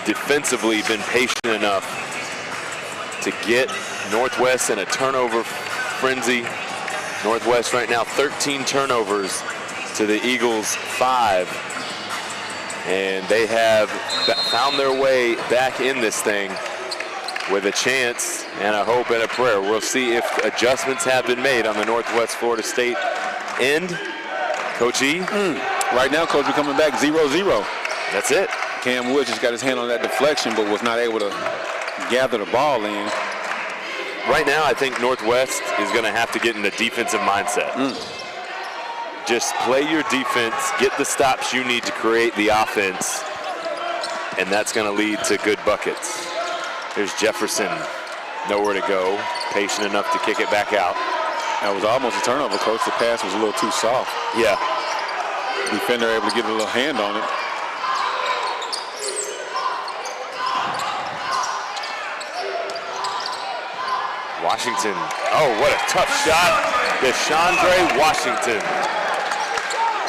defensively been patient enough to get Northwest in a turnover frenzy. Northwest right now 13 turnovers to the Eagles 5, and they have found their way back in this thing with a chance and a hope and a prayer. We'll see if adjustments have been made on the Northwest Florida State end. Coach E? Right now, Coach, we're coming back 0-0. That's it. Cam Woods just got his hand on that deflection, but was not able to gather the ball in. Right now, I think Northwest is going to have to get in a defensive mindset. Just play your defense, get the stops you need to create the offense, and that's going to lead to good buckets. There's Jefferson, nowhere to go, patient enough to kick it back out. That was almost a turnover, Coach. The pass was a little too soft. Yeah. Defender able to get a little hand on it. Washington, oh, what a tough shot. DeShondre Washington.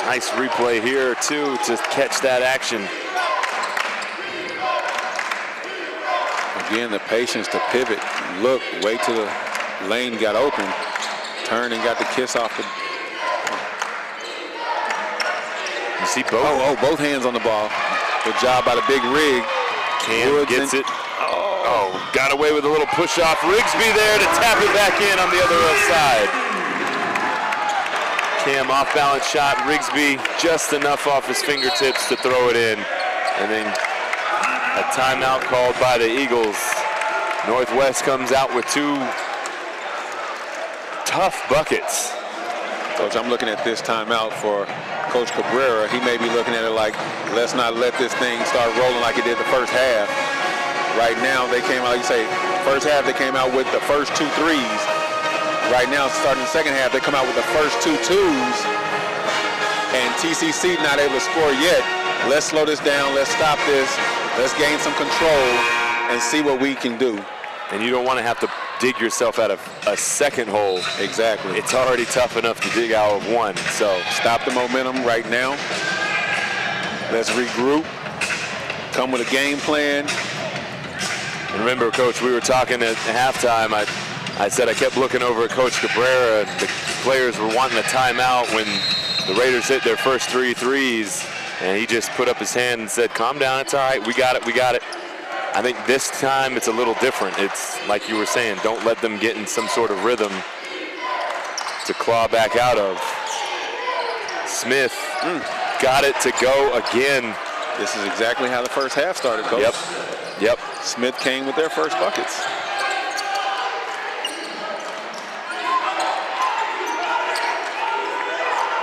Nice replay here, too, to catch that action. Again, the patience to pivot, look, wait till the lane got open, turn and got the kiss off the... You see both? Both hands on the ball. Good job by the big rig. Cam gets it. Oh, got away with a little push-off. Rigsby there to tap it back in on the other side. Cam off-balance shot. Rigsby just enough off his fingertips to throw it in. And then a timeout called by the Eagles. Northwest comes out with 2 tough buckets. Coach, I'm looking at this timeout for Coach Cabrera. He may be looking at it like, let's not let this thing start rolling like it did the first half. Right now, they came out, you say, first half they came out with the first 2 threes. Right now, starting the second half, they come out with the first 2 twos. And TCC not able to score yet. Let's slow this down. Let's stop this. Let's gain some control and see what we can do. And you don't want to have to dig yourself out of a second hole. Exactly. It's already tough enough to dig out of one. So stop the momentum right now. Let's regroup. Come with a game plan. And remember, Coach, we were talking at halftime. I said I kept looking over at Coach Cabrera. The players were wanting a timeout when the Raiders hit their first 3 threes. And he just put up his hand and said, calm down, it's all right, we got it, we got it. I think this time it's a little different. It's like you were saying, don't let them get in some sort of rhythm to claw back out of. Smith got it to go again. This is exactly how the first half started, Coach. Yep. Smith came with their first buckets.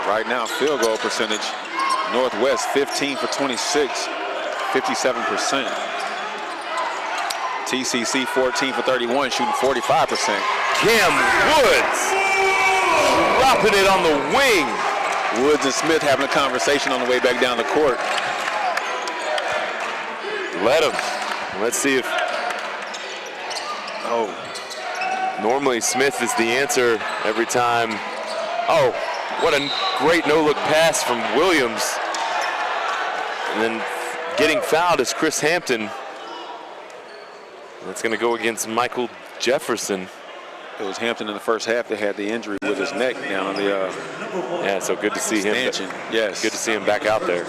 Right now, field goal percentage, Northwest 15 for 26, 57%. TCC 14 for 31, shooting 45%. Cam Woods dropping it on the wing. Woods and Smith having a conversation on the way back down the court. Let him. Let's see if... Oh. Normally Smith is the answer every time. Oh, what a great no-look pass from Williams. And then getting fouled is Chris Hampton. That's going to go against Michael Jefferson. It was Hampton in the first half that had the injury with his neck down the yeah, so good to see him. Yes. Good to see him back out there.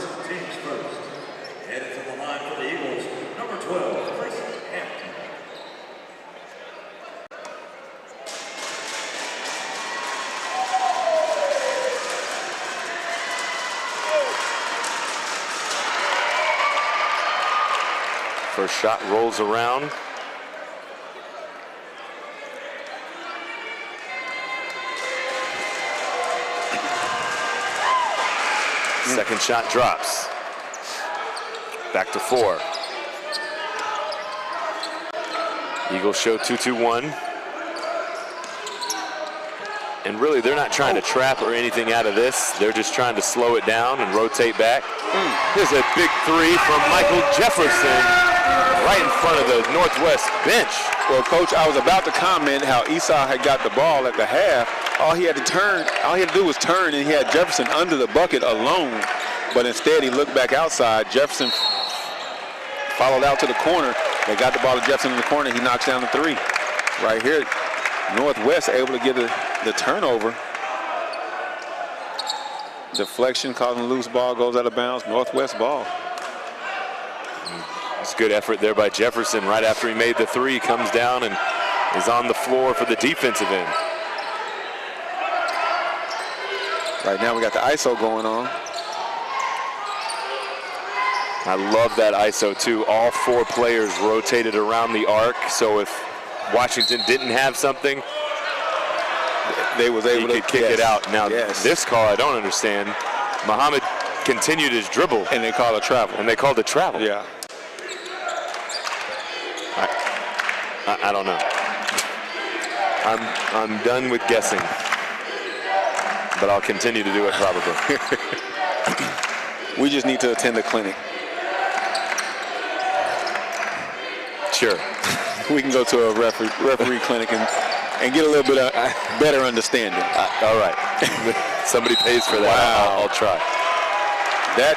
Headed to the line for the Eagles, number 12, Chris Hampton. First shot rolls around. Second shot drops. Back to 4. Eagles show 2-2-1. And really, they're not trying to trap or anything out of this. They're just trying to slow it down and rotate back. Here's a big 3 from Michael Jefferson right in front of the Northwest bench. Well, Coach, I was about to comment how Esau had got the ball at the half. All he had to do was turn, and he had Jefferson under the bucket alone. But instead, he looked back outside. Jefferson followed out to the corner. They got the ball to Jefferson in the corner. He knocks down the 3. Right here, Northwest able to get the turnover. Deflection, causing a loose ball, goes out of bounds. Northwest ball. It's good effort there by Jefferson right after he made the 3. Comes down and is on the floor for the defensive end. Right now we got the ISO going on. I love that ISO too. All 4 players rotated around the arc, so if Washington didn't have something, they was able to kick it out. Now this call I don't understand. Muhammad continued his dribble. And they called a travel. And they called it travel. Yeah. I don't know. I'm done with guessing. But I'll continue to do it probably. We just need to attend the clinic. Sure. We can go to a referee clinic and get a little bit of better understanding. All right. Somebody pays for that. Wow. I'll try. That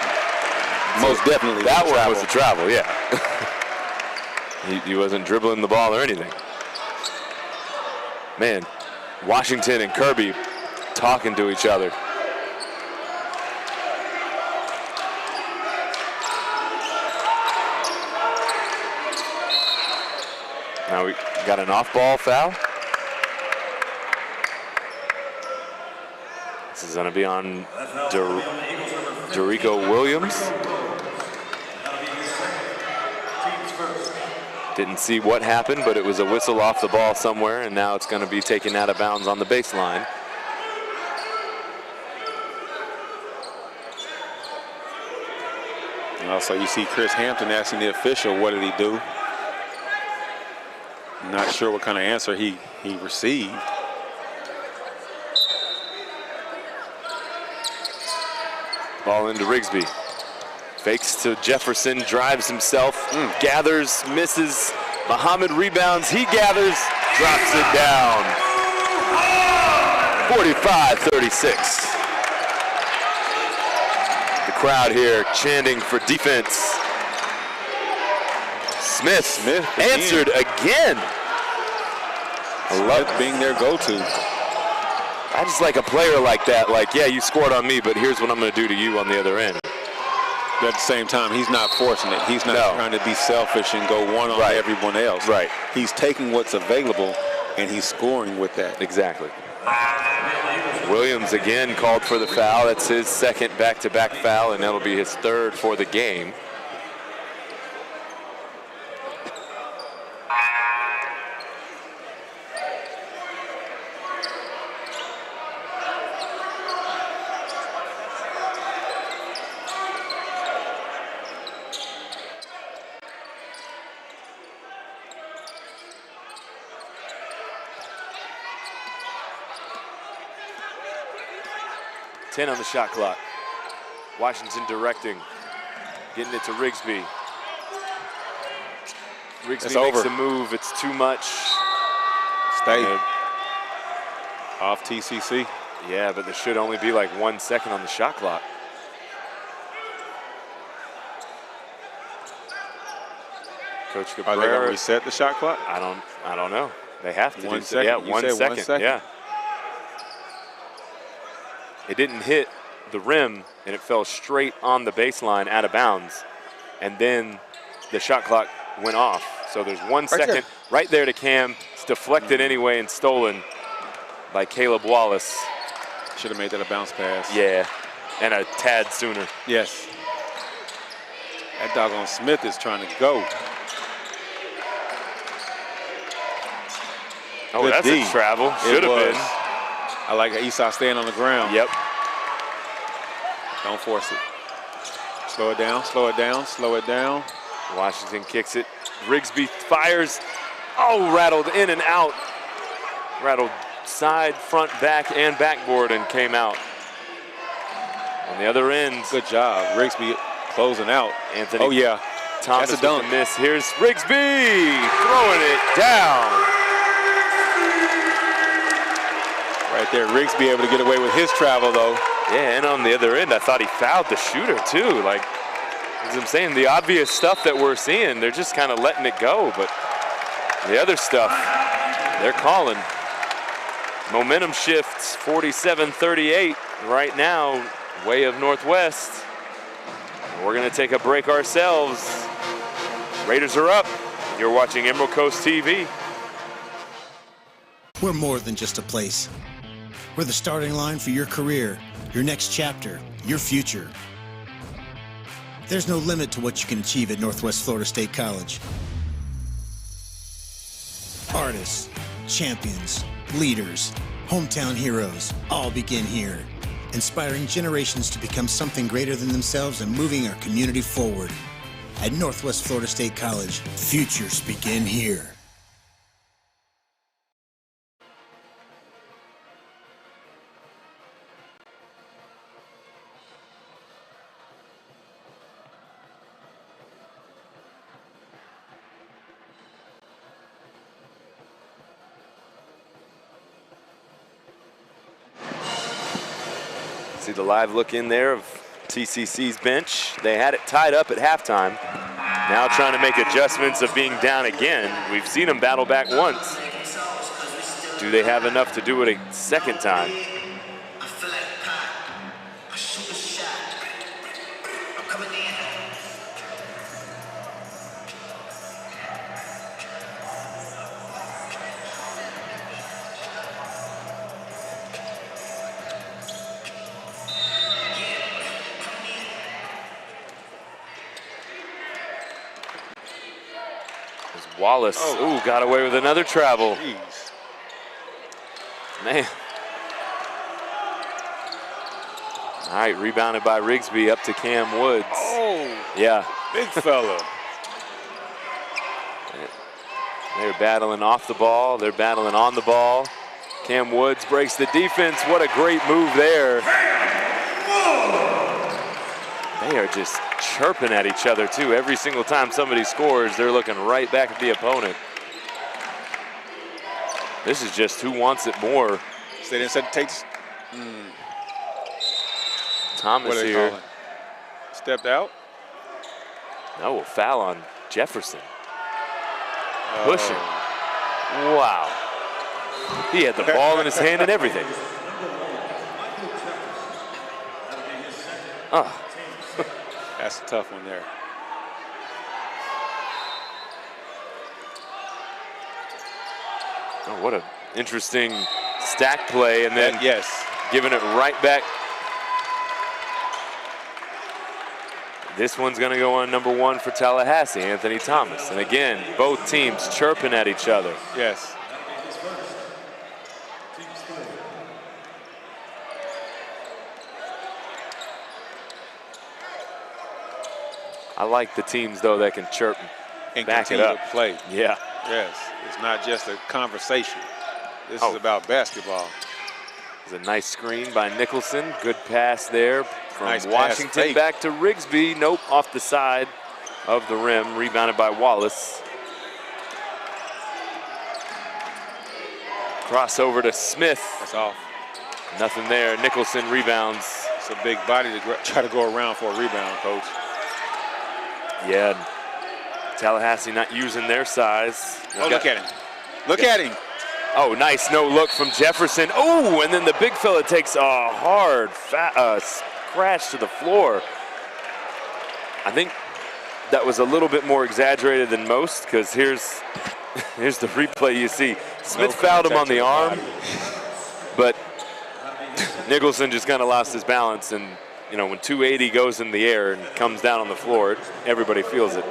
most definitely. That one was a travel, yeah. He wasn't dribbling the ball or anything. Man, Washington and Kirby talking to each other. Now we got an off-ball foul. This is going to be on Derico Williams. Didn't see what happened, but it was a whistle off the ball somewhere, and now it's going to be taken out of bounds on the baseline. And also you see Chris Hampton asking the official, what did he do? Not sure what kind of answer he received. Ball into Rigsby. Fakes to Jefferson, drives himself, gathers, misses. Muhammad rebounds, he gathers, drops it down. 45-36. The crowd here chanting for defense. Smith answered again. I love being their go-to. I just like a player like that. Like, yeah, you scored on me, but here's what I'm going to do to you on the other end. But at the same time, he's not forcing it. He's not trying to be selfish and go one on everyone else. Right. He's taking what's available, and he's scoring with that. Exactly. Williams again called for the foul. That's his second back-to-back foul, and that'll be his third for the game. .10 on the shot clock. Washington directing, getting it to Rigsby. Rigsby makes a move, it's too much. Stay. Off TCC. Yeah, but there should only be like 1 second on the shot clock. Coach Cabrera. Are they going to reset the shot clock? I don't know. They have to. 1 second. Yeah, You 1 said second. 1 second. Yeah. It didn't hit the rim, and it fell straight on the baseline out of bounds. And then the shot clock went off. So there's 1 second right there to Cam. It's deflected anyway and stolen by Caleb Wallace. Should have made that a bounce pass. Yeah, and a tad sooner. Yes. That doggone Smith is trying to go. Oh, Good that's D. a travel. Should have been. I like Esau staying on the ground. Yep. Don't force it. Slow it down, slow it down, slow it down. Washington kicks it. Rigsby fires. Oh, rattled in and out. Rattled side, front, back, and backboard and came out. On the other end. Good job. Rigsby closing out. Anthony. Oh, yeah. Thomas That's a dunk. with the miss. Here's Rigsby throwing it down. Right there, Rigsby able to get away with his travel, though. Yeah, and on the other end, I thought he fouled the shooter, too. Like, as I'm saying, the obvious stuff that we're seeing, they're just kind of letting it go. But the other stuff, they're calling. Momentum shifts, 47-38 right now, way of Northwest. We're going to take a break ourselves. Raiders are up. You're watching Emerald Coast TV. We're more than just a place. We're the starting line for your career, your next chapter, your future. There's no limit to what you can achieve at Northwest Florida State College. Artists, champions, leaders, hometown heroes, all begin here, inspiring generations to become something greater than themselves and moving our community forward. At Northwest Florida State College, futures begin here. See the live look in there of TCC's bench. They had it tied up at halftime. Now trying to make adjustments of being down again. We've seen them battle back once. Do they have enough to do it a second time? Wallace, ooh, got away with another travel. Jeez. Man. All right, rebounded by Rigsby up to Cam Woods. Oh, yeah. big fella. They're battling off the ball. They're battling on the ball. Cam Woods breaks the defense. What a great move there. They are just chirping at each other, too. Every single time somebody scores, they're looking right back at the opponent. This is just who wants it more. So they didn't say take Thomas here. Stepped out. No, a foul on Jefferson. Pushing. Wow. He had the ball in his hand and everything. Oh. That's a tough one there. Oh, what an interesting stack play, and then yes, giving it right back. This one's going to go on number one for Tallahassee, Anthony Thomas. And again, both teams chirping at each other. Yes. I like the teams, though, that can chirp And back it continue up. to play. Yeah. Yes, it's not just a conversation. This is about basketball. It's a nice screen by Nicholson. Good pass there from Nice pass Washington fake. back to Rigsby. Nope, off the side of the rim. Rebounded by Wallace. Crossover to Smith. That's off. Nothing there. Nicholson rebounds. It's a big body to try to go around for a rebound, Coach. Yeah. Tallahassee not using their size. Oh, look at him. Look at him. Oh, nice no look from Jefferson. Oh, and then the big fella takes a hard crash to the floor. I think that was a little bit more exaggerated than most, because here's the replay you see. Smith fouled him on the arm, but Nicholson just kind of lost his balance, and you know, when 280 goes in the air and comes down on the floor, everybody feels it.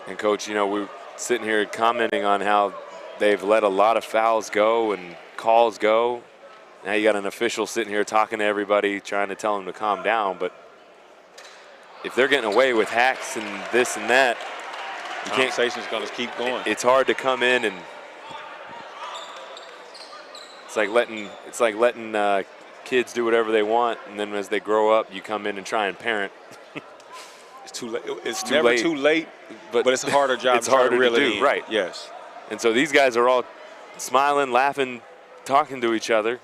And Coach, you know, we're sitting here commenting on how they've let a lot of fouls go and calls go. Now you got an official sitting here talking to everybody, trying to tell them to calm down. But if they're getting away with hacks and this and that, the conversation's going to keep going. It's hard to come in and it's like letting kids do whatever they want, and then as they grow up, you come in and try and parent. It's too late. It's too never late. too late, but it's a harder job. It's harder to do, it in. right? Yes. And so these guys are all smiling, laughing, talking to each other.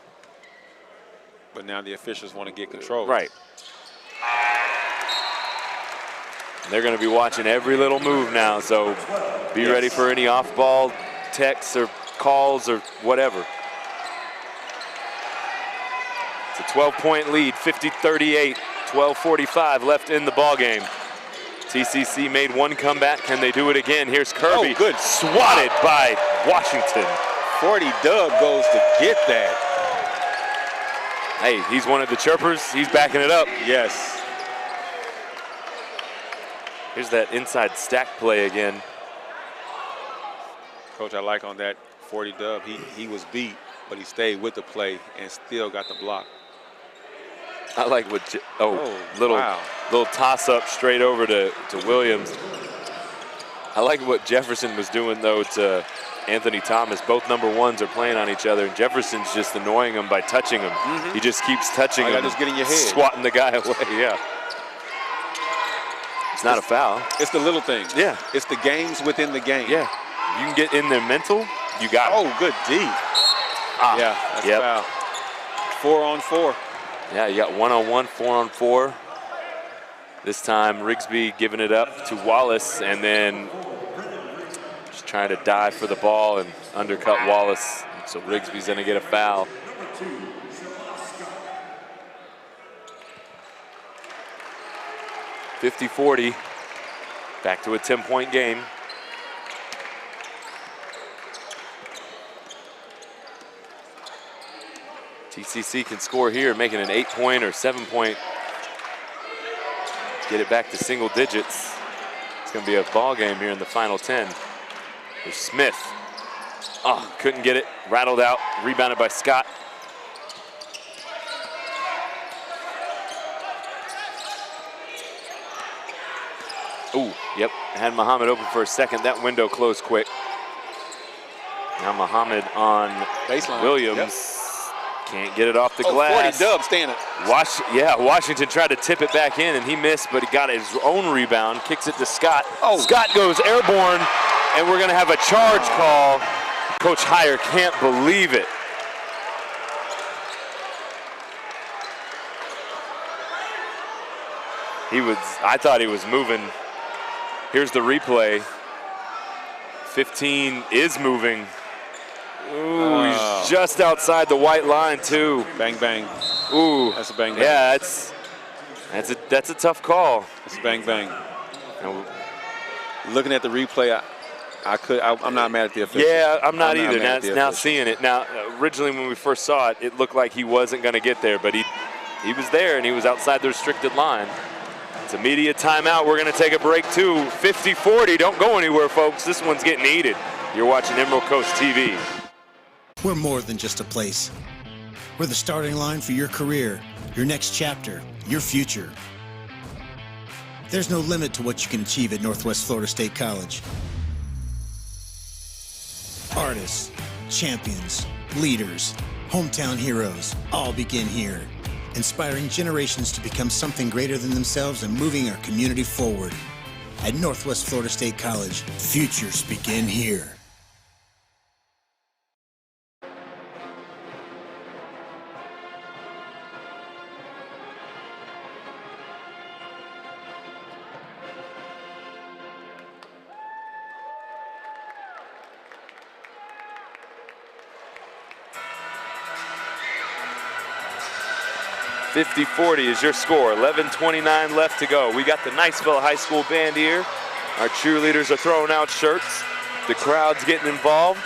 But now the officials want to get control. Right. They're going to be watching every little move now, so be ready for any off-ball texts or calls or whatever. It's a 12-point lead, 50-38, 12:45 left in the ballgame. TCC made one comeback. Can they do it again? Here's Kirby. Oh, good. Swatted by Washington. 40 Dub goes to get that. Hey, he's one of the chirpers. He's backing it up. Yes. Here's that inside stack play again. Coach, I like on that 40 Dub. He was beat, but he stayed with the play and still got the block. I like what, little toss up straight over to Williams. I like what Jefferson was doing though to Anthony Thomas. Both number ones are playing on each other, and Jefferson's just annoying him by touching him. He just keeps touching him, just get in your head, swatting the guy away. Yeah, it's not a foul. It's the little things. Yeah, it's the games within the game. Yeah, you can get in their mental. You got it. Oh, good D. Yeah, that's a foul. 4-on-4. Yeah, you got 1-on-1, 4-on-4. This time, Rigsby giving it up to Wallace, and then just trying to dive for the ball and undercut Wallace. So Rigsby's going to get a foul. (50-40). Back to a 10-point game. TCC can score here, making an 8-point or 7-point. Get it back to single digits. It's going to be a ball game here in the final 10. There's Smith. Oh, couldn't get it. Rattled out. Rebounded by Scott. Ooh, yep. Had Muhammad open for a second. That window closed quick. Now Muhammad on baseline. Williams. Yep. Can't get it off the glass. 40 Dub standing. Washington tried to tip it back in, and he missed, but he got his own rebound. Kicks it to Scott. Oh. Scott goes airborne, and we're going to have a charge call. Coach Heyer can't believe it. I thought he was moving. Here's the replay. 15 is moving. Ooh, he's just outside the white line too. Bang bang. Ooh, that's a bang bang. Yeah, that's a tough call. It's a bang bang. And looking at the replay, I'm not mad at the official. Yeah, I'm not either. Now seeing it. Now, originally when we first saw it, it looked like he wasn't going to get there, but he was there and he was outside the restricted line. It's a media timeout. We're going to take a break too. 50-40. Don't go anywhere, folks. This one's getting heated. You're watching Emerald Coast TV. We're more than just a place. We're the starting line for your career, your next chapter, your future. There's no limit to what you can achieve at Northwest Florida State College. Artists, champions, leaders, hometown heroes all begin here, inspiring generations to become something greater than themselves and moving our community forward. At Northwest Florida State College, futures begin here. (50-40) is your score. 11:29 left to go. We got the Niceville High School band here. Our cheerleaders are throwing out shirts. The crowd's getting involved.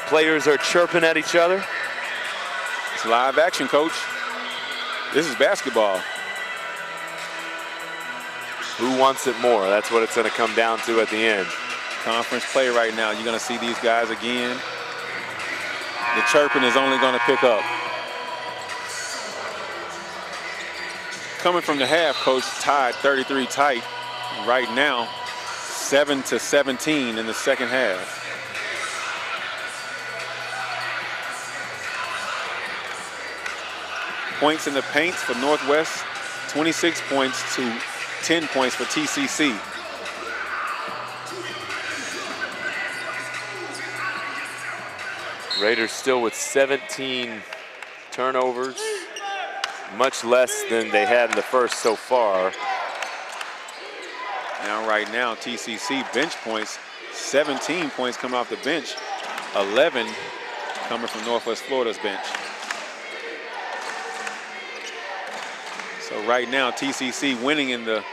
Players are chirping at each other. It's live action, Coach. This is basketball. Who wants it more? That's what it's going to come down to at the end. Conference play right now. You're going to see these guys again. The chirping is only going to pick up. Coming from the half, Coach tied 33 tight. Right now, 7-17 in the second half. Points in the paints for Northwest, 26 points to 10 points for TCC. Raiders still with 17 turnovers, much less than they had in the first so far. Now, right now, TCC bench points, 17 points coming off the bench, 11 coming from Northwest Florida's bench. So right now, TCC winning in the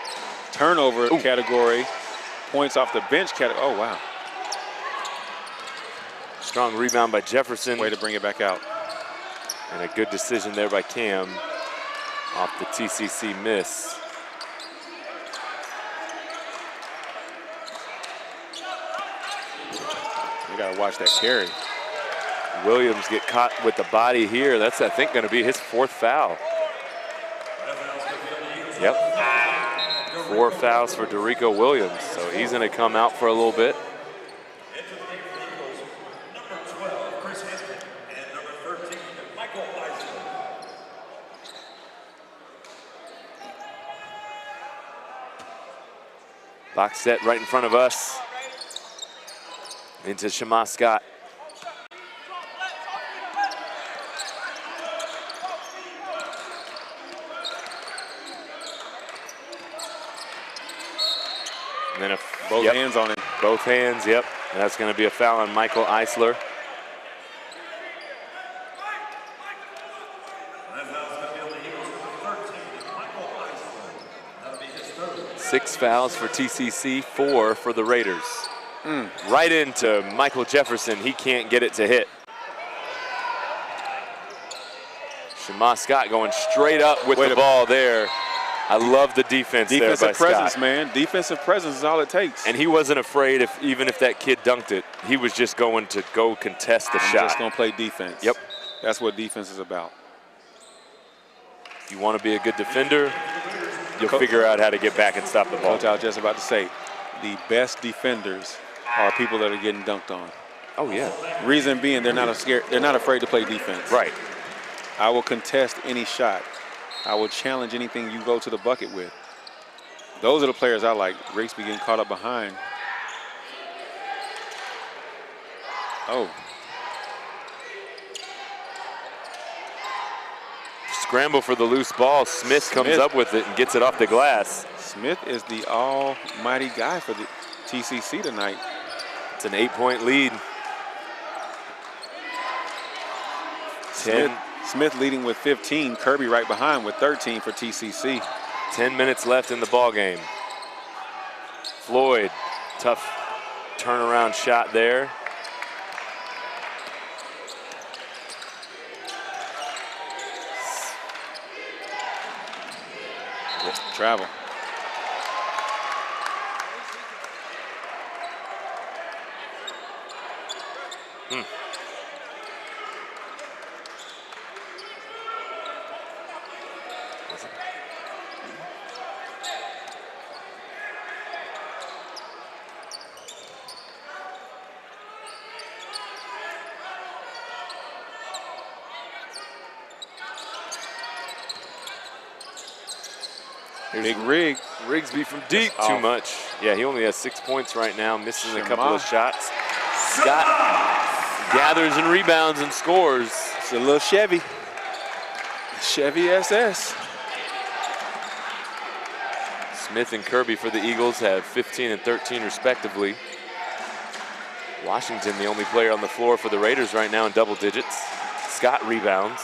turnover category, points off the bench category. Oh, wow. Strong rebound by Jefferson. Way to bring it back out. And a good decision there by Cam off the TCC miss. You gotta watch that carry. Williams get caught with the body here. That's, I think, gonna be his 4th foul. Yep. 4 fouls for Derico Williams. So he's gonna come out for a little bit. Box set right in front of us. Into Shema Scott. And then both hands on it. Both hands, yep. And that's going to be a foul on Michael Eisler. Six fouls for TCC, 4 for the Raiders. Right into Michael Jefferson. He can't get it to hit. Shema Scott going straight up with the ball there. I love the defense there by Scott. Defensive presence, man. Defensive presence is all it takes. And he wasn't afraid, even if that kid dunked it. He was just going to go contest the shot. Just going to play defense. Yep. That's what defense is about. If you want to be a good defender, you'll figure out how to get back and stop the ball. Coach, I was just about to say, the best defenders are people that are getting dunked on. Oh, yeah. Reason being, they're not afraid to play defense. Right. I will contest any shot. I will challenge anything you go to the bucket with. Those are the players I like. Rigsby getting caught up behind. Oh. Scramble for the loose ball. Smith comes up with it and gets it off the glass. Smith is the almighty guy for the TCC tonight. It's an 8-point lead. Smith leading with 15. Kirby right behind with 13 for TCC. 10 minutes left in the ball game. Floyd, tough turnaround shot there. Travel. Big Rig. Rigsby from deep too much. Yeah, he only has 6 points right now, missing a couple of shots. Scott gathers and rebounds and scores. It's a little Chevy. Chevy SS. Smith and Kirby for the Eagles have 15 and 13 respectively. Washington, the only player on the floor for the Raiders right now in double digits. Scott rebounds.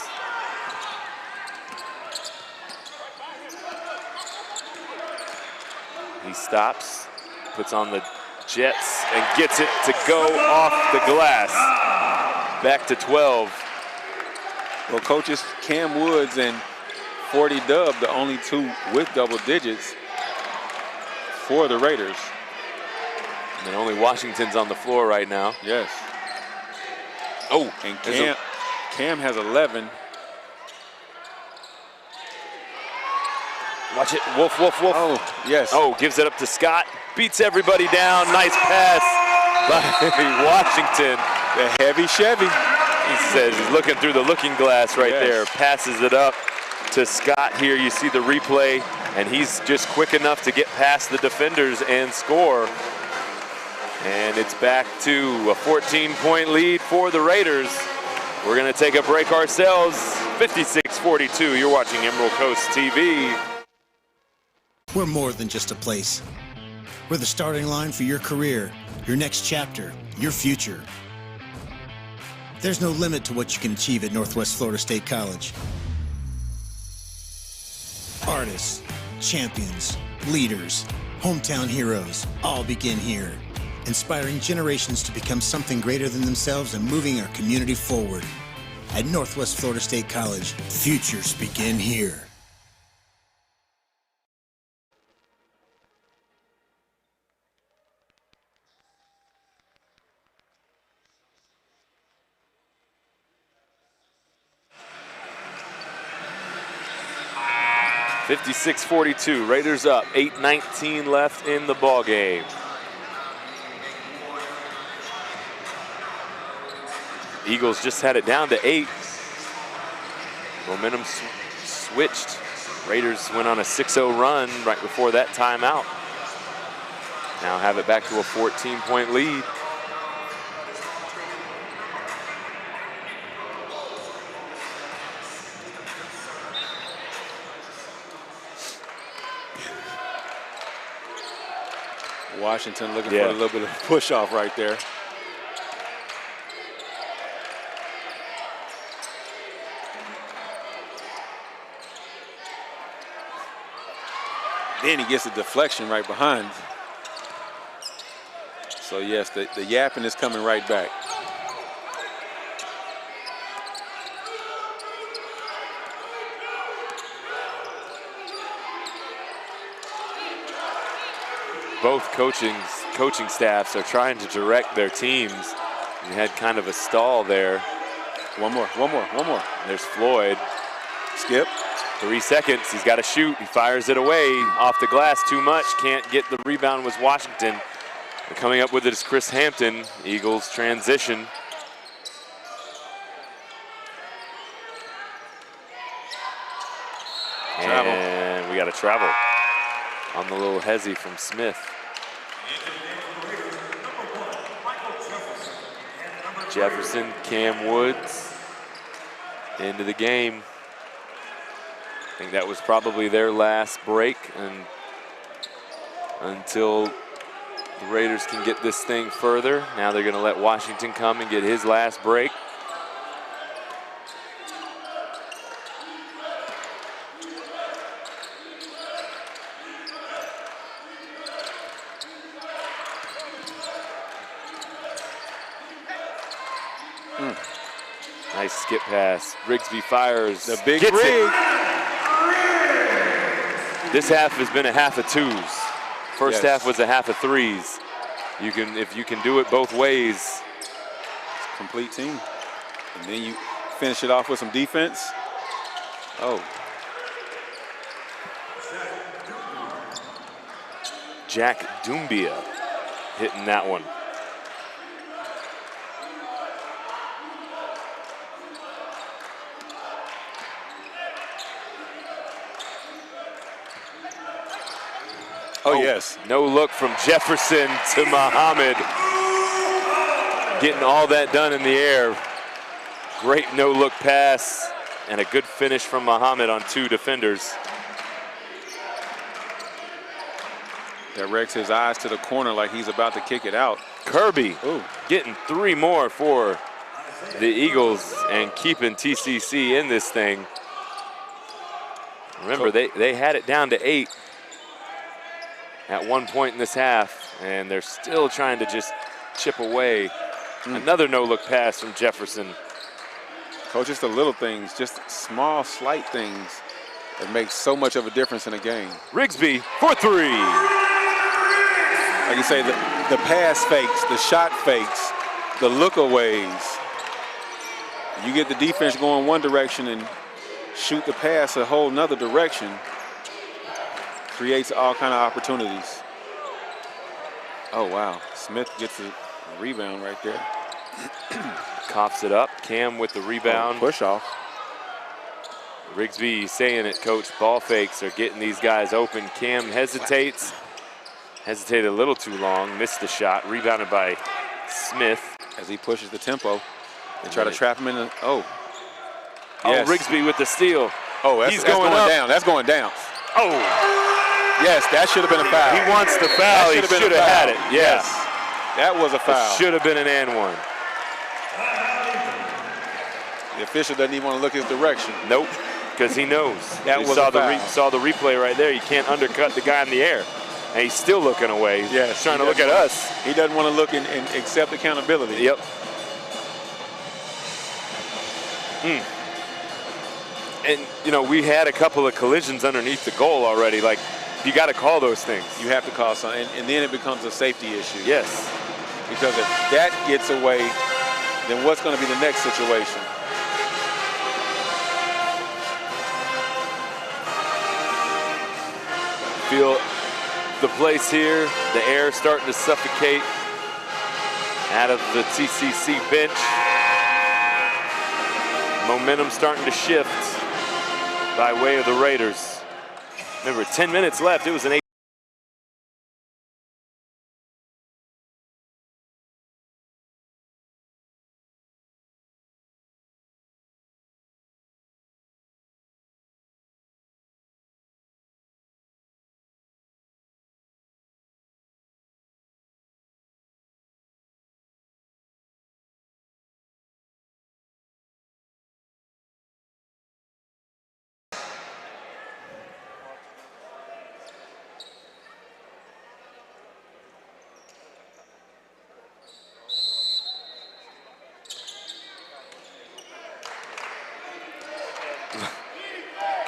He stops, puts on the Jets, and gets it to go off the glass. Back to 12. Well, coaches Cam Woods and 40 Dub, the only two with double digits. for the Raiders. And only Washington's on the floor right now. Yes. Oh, and Cam has 11. Watch it, Wolf, Wolf, Wolf. Oh, yes. Oh, gives it up to Scott. Beats everybody down. Nice pass by Washington. The heavy Chevy. He says he's looking through the looking glass right there. Passes it up to Scott here. You see the replay, and he's just quick enough to get past the defenders and score. And it's back to a 14-point lead for the Raiders. We're going to take a break ourselves. 56-42. You're watching Emerald Coast TV. We're more than just a place. We're the starting line for your career, your next chapter, your future. There's no limit to what you can achieve at Northwest Florida State College. Artists, champions, leaders, hometown heroes, all begin here, inspiring generations to become something greater than themselves and moving our community forward. At Northwest Florida State College, futures begin here. (56-42). Raiders up. 8:19 left in the ball game. Eagles just had it down to 8. Momentum switched. Raiders went on a 6-0 run right before that timeout. Now have it back to a 14-point lead. Washington looking for a little bit of push off right there. Then he gets a deflection right behind. So yes, the yapping is coming right back. Both coaching staffs are trying to direct their teams. You had kind of a stall there. One more. There's Floyd. Skip. 3 seconds, he's got to shoot. He fires it away off the glass too much. Can't get the rebound was Washington. And coming up with it is Chris Hampton. Eagles transition. Travel. And we got a travel on the little hezzy from Smith. Jefferson, Cam Woods into the game. I think that was probably their last break, and until the Raiders can get this thing further. Now they're going to let Washington come and get his last break. Nice skip pass. Rigsby fires. The big Gets rig. It. This half has been a half of twos. First half was a half of threes. If you can do it both ways. Complete team. And then you finish it off with some defense. Oh. Jack Doumbia hitting that one. Oh, yes. No look from Jefferson to Muhammad. Getting all that done in the air. Great no-look pass and a good finish from Muhammad on 2 defenders. Directs his eyes to the corner like he's about to kick it out. Kirby getting 3 more for the Eagles and keeping TCC in this thing. Remember, they had it down to 8 at one point in this half, and they're still trying to just chip away. Another no-look pass from Jefferson. Coach, just the little things, just small, slight things that make so much of a difference in a game. Rigsby for 3. like you say, the pass fakes, the shot fakes, the lookaways. You get the defense going one direction and shoot the pass a whole nother direction. Creates all kind of opportunities. Oh, wow. Smith gets a rebound right there. Coughs it up. Cam with the rebound. Push off. Rigsby saying it, coach. Ball fakes are getting these guys open. Cam hesitates. Hesitated a little too long. Missed the shot. Rebounded by Smith. As he pushes the tempo. They try to trap him in the, oh. Yes. Oh, Rigsby with the steal. Oh, that's going down. That's going down. Oh. Yes, that should have been a foul. He wants the foul. He should have had it. Yes. That was a foul. It should have been an and one. The official doesn't even want to look his direction. Nope, because he knows. That was saw the replay right there. You can't undercut the guy in the air. And he's still looking away. He's trying to look at us. He doesn't want to look and accept accountability. Yep. And, you know, we had a couple of collisions underneath the goal already. Like, you got to call those things. You have to call something. And then it becomes a safety issue. Yes. Because if that gets away, then what's going to be the next situation? Feel the place here, the air starting to suffocate out of the TCC bench. Momentum starting to shift by way of the Raiders. Remember, 10 minutes left. It was an 8.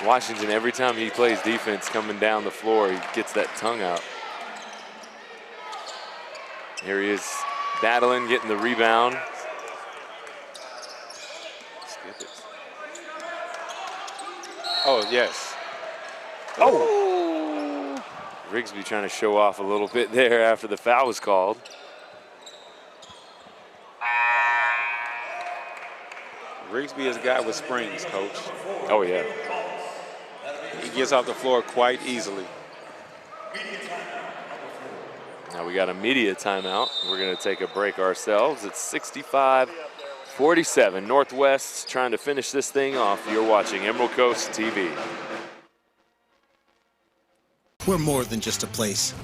Washington, every time he plays defense coming down the floor, he gets that tongue out. Here he is battling, getting the rebound. Skip it. Oh, yes. Oh! Rigsby trying to show off a little bit there after the foul was called. Rigsby is a guy with springs, coach. Oh, yeah. He gets off the floor quite easily. Now we got a media timeout. We're going to take a break ourselves. It's 65-47. Northwest trying to finish this thing off. You're watching Emerald Coast TV. We're more than just a place.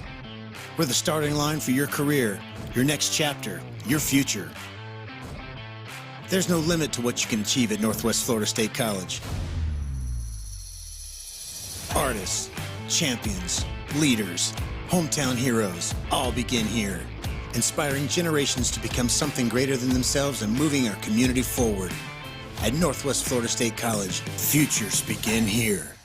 We're the starting line for your career, your next chapter, your future. There's no limit to what you can achieve at Northwest Florida State College. Artists, champions, leaders, hometown heroes all begin here, inspiring generations to become something greater than themselves and moving our community forward. At Northwest Florida State College, futures begin here.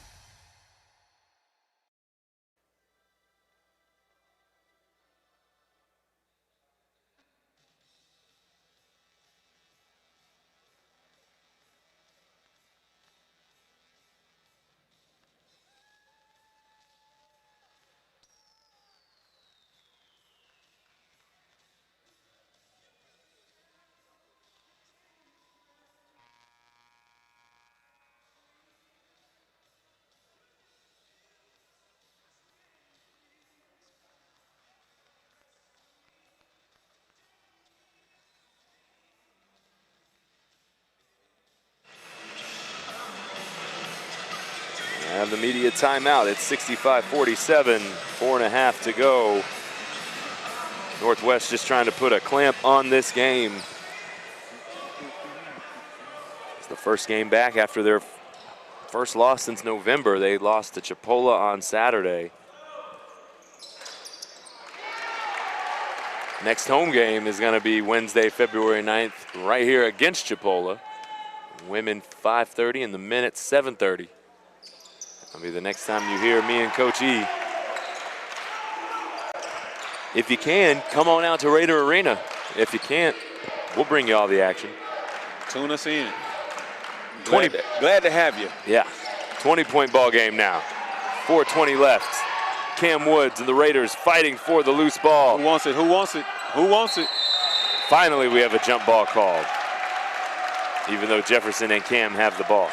Have the media timeout. It's 65-47, 4.5 to go. Northwest just trying to put a clamp on this game. It's the first game back after their first loss since November. They lost to Chipola on Saturday. Next home game is going to be Wednesday, February 9th, right here against Chipola. Women 5:30 and the men at 7:30. That'll be the next time you hear me and Coach E. If you can, come on out to Raider Arena. If you can't, we'll bring you all the action. Tune us in. Glad to have you. Yeah, 20-point ball game now. 4:20 left. Cam Woods and the Raiders fighting for the loose ball. Who wants it? Who wants it? Who wants it? Finally, we have a jump ball called, even though Jefferson and Cam have the ball.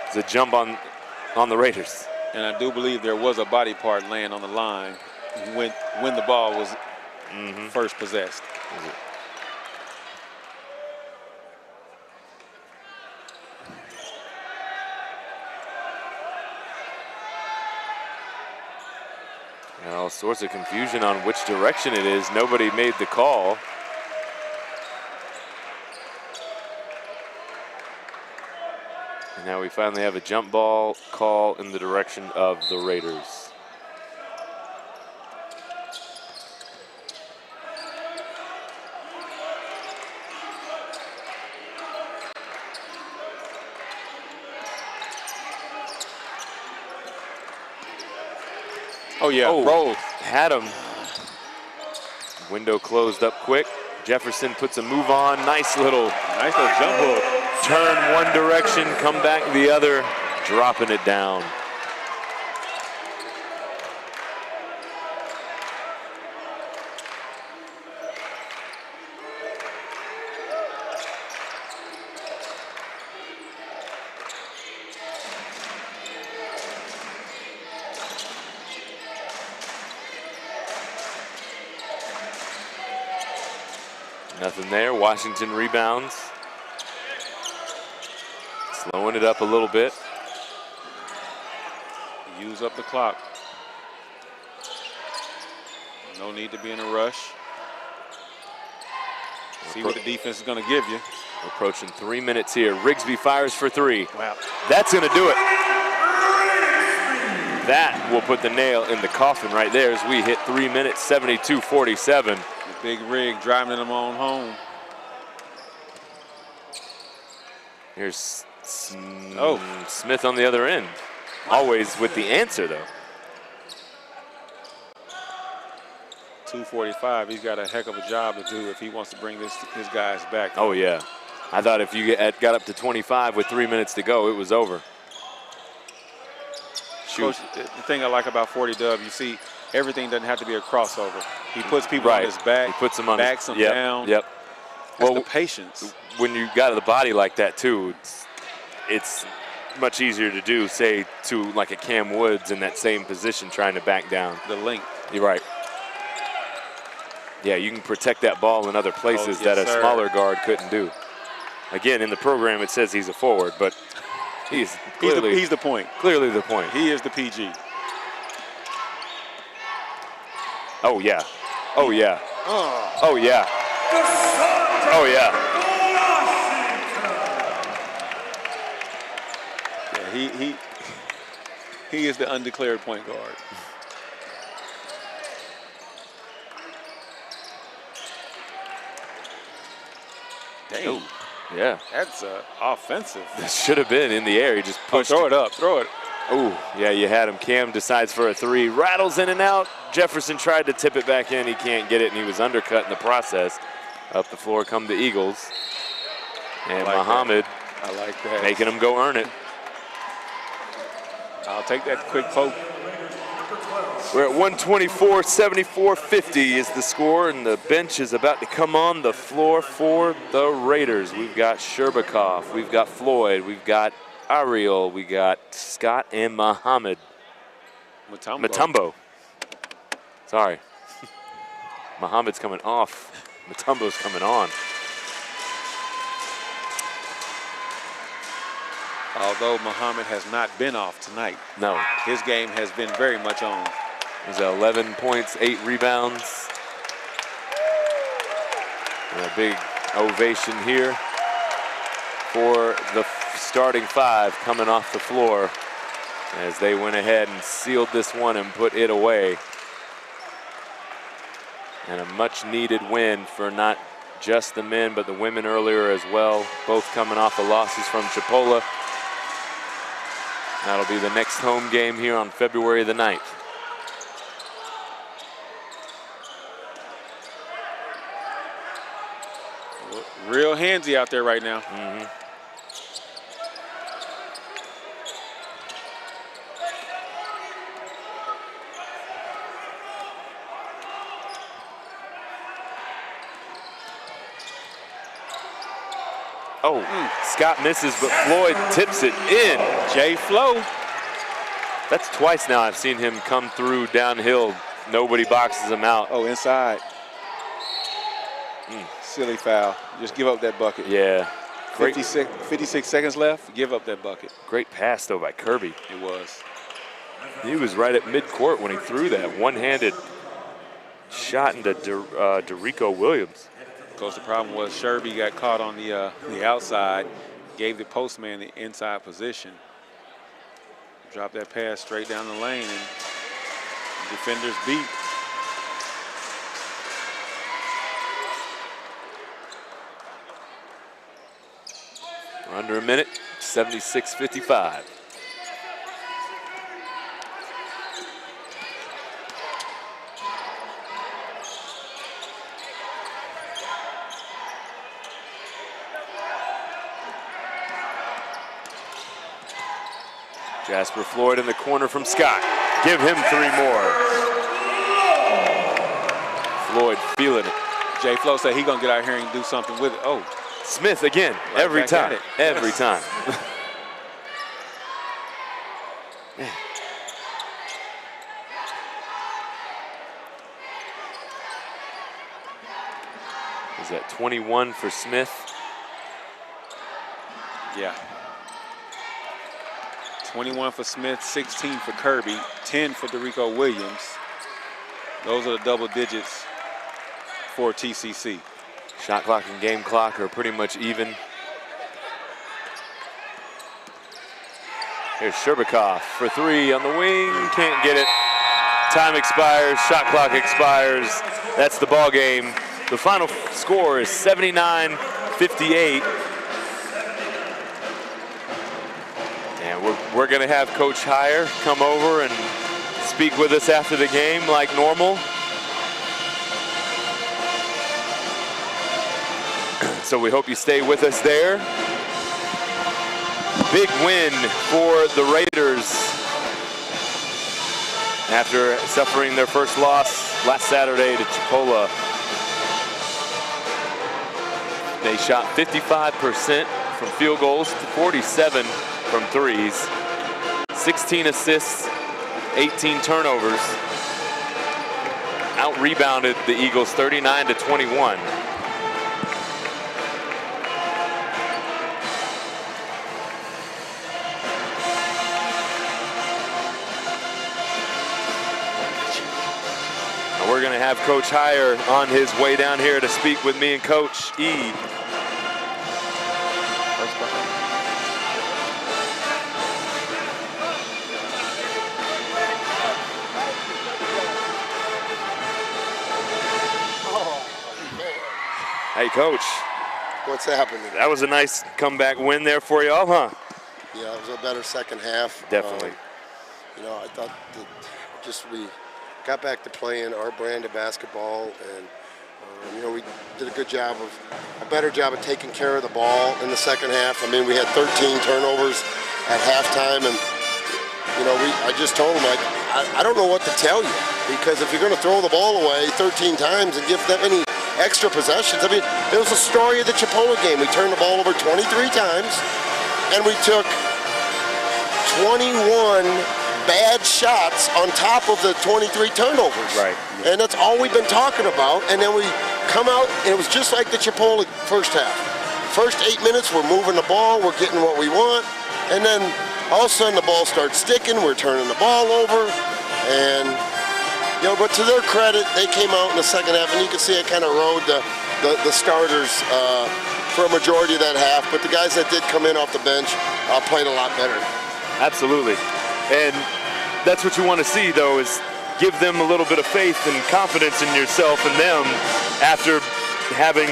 It's a jump on the Raiders. And I do believe there was a body part laying on the line when the ball was first possessed. And all sorts of confusion on which direction it is. Nobody made the call. And now we finally have a jump ball call in the direction of the Raiders. Oh, yeah, roll. Had him. Window closed up quick. Jefferson puts a move on. Nice little jump hook. Turn one direction, come back the other, dropping it down. Nothing there. Washington rebounds. Slowing it up a little bit. Use up the clock. No need to be in a rush. See what the defense is going to give you. Approaching 3 minutes here. Rigsby fires for three. Wow. That's going to do it. That will put the nail in the coffin right there as we hit 3 minutes, 72-47. The big rig driving them on home. Here's Smith on the other end. Always with the answer, though. 2:45. He's got a heck of a job to do if he wants to bring his guys back. Oh, yeah. I thought if you got up to 25 with 3 minutes to go, it was over. Coach, the thing I like about 40 Dub, you see, everything doesn't have to be a crossover. He puts people on his back. He puts them on backs them down. Yep. That's the patience. When you got the body like that, too, it's much easier to do, say, to like a Cam Woods in that same position trying to back down. The length. You're right. Yeah, you can protect that ball in other places that a smaller guard couldn't do. Again, in the program it says he's a forward, but he's the point. Clearly the point. He is the PG. Oh, yeah. Oh, yeah. Oh, yeah. Oh, yeah. Yeah, he is the undeclared point guard. Dang. Oh, yeah. That's offensive. That should have been in the air. He just pushed. Throw it up. Throw it. Oh, yeah, you had him. Cam decides for a three. Rattles in and out. Jefferson tried to tip it back in. He can't get it, and he was undercut in the process. Up the floor come the Eagles. And Muhammad I like that. making him go earn it. I'll take that quick poke. We're at 124, 74-50 is the score, and the bench is about to come on the floor for the Raiders. We've got Sherbakov, we've got Floyd, we've got Ariel, we got Scott and Muhammad. Mutombo. Sorry. Muhammad's coming off. Mutombo's coming on. Although Muhammad has not been off tonight. No. His game has been very much on. He's at 11 points, 8 rebounds. And a big ovation here for the starting five coming off the floor as they went ahead and sealed this one and put it away. And a much needed win for not just the men, but the women earlier as well, both coming off the losses from Chipola. That'll be the next home game here on February the 9th. Real handsy out there right now. Oh, Scott misses, but Floyd tips it in. Jay Flo. That's twice now I've seen him come through downhill. Nobody boxes him out. Oh, inside. Silly foul. Just give up that bucket. Yeah. 56 seconds left. Give up that bucket. Great pass, though, by Kirby. It was. He was right at midcourt when he threw that one-handed shot into Derico Williams. Of course, the problem was Sherby got caught on the outside, gave the postman the inside position. Dropped that pass straight down the lane, and defenders beat. Under a minute, 76-55. Jasper Floyd in the corner from Scott. Give him 3 more. Floyd feeling it. Jay Flo said he's going to get out here and do something with it. Oh. Smith again, Right every back time, at it. every time. Is that 21 for Smith? Yeah. 21 for Smith, 16 for Kirby, 10 for Derico Williams. Those are the double digits for TCC. Shot clock and game clock are pretty much even. Here's Sherbakov for 3 on the wing, can't get it. Time expires, shot clock expires. That's the ball game. The final score is 79-58. And we're gonna have Coach Heyer come over and speak with us after the game like normal. So we hope you stay with us there. Big win for the Raiders after suffering their first loss last Saturday to Chipola. They shot 55% from field goals to 47 from threes. 16 assists, 18 turnovers. Out-rebounded the Eagles 39-21. We're going to have Coach Heyer on his way down here to speak with me and Coach E. Hey, Coach. What's happening? That was a nice comeback win there for you all, huh? Yeah, it was a better second half. Definitely. You know, I thought that we got back to playing our brand of basketball, and you know, we did a better job of taking care of the ball in the second half. I mean, we had 13 turnovers at halftime, and you know, I just told them, like, I don't know what to tell you, because if you're going to throw the ball away 13 times and give that many extra possessions, I mean, it was a story of the Chipola game. We turned the ball over 23 times, and we took 21 bad shots on top of the 23 turnovers. Right. And that's all we've been talking about. And then we come out, and it was just like the Chipola first half. First 8 minutes, we're moving the ball, we're getting what we want, and then all of a sudden the ball starts sticking, we're turning the ball over, and you know, but to their credit, they came out in the second half, and you can see it kind of rode the starters for a majority of that half, but the guys that did come in off the bench played a lot better. Absolutely. And that's what you want to see, though, is give them a little bit of faith and confidence in yourself and them after having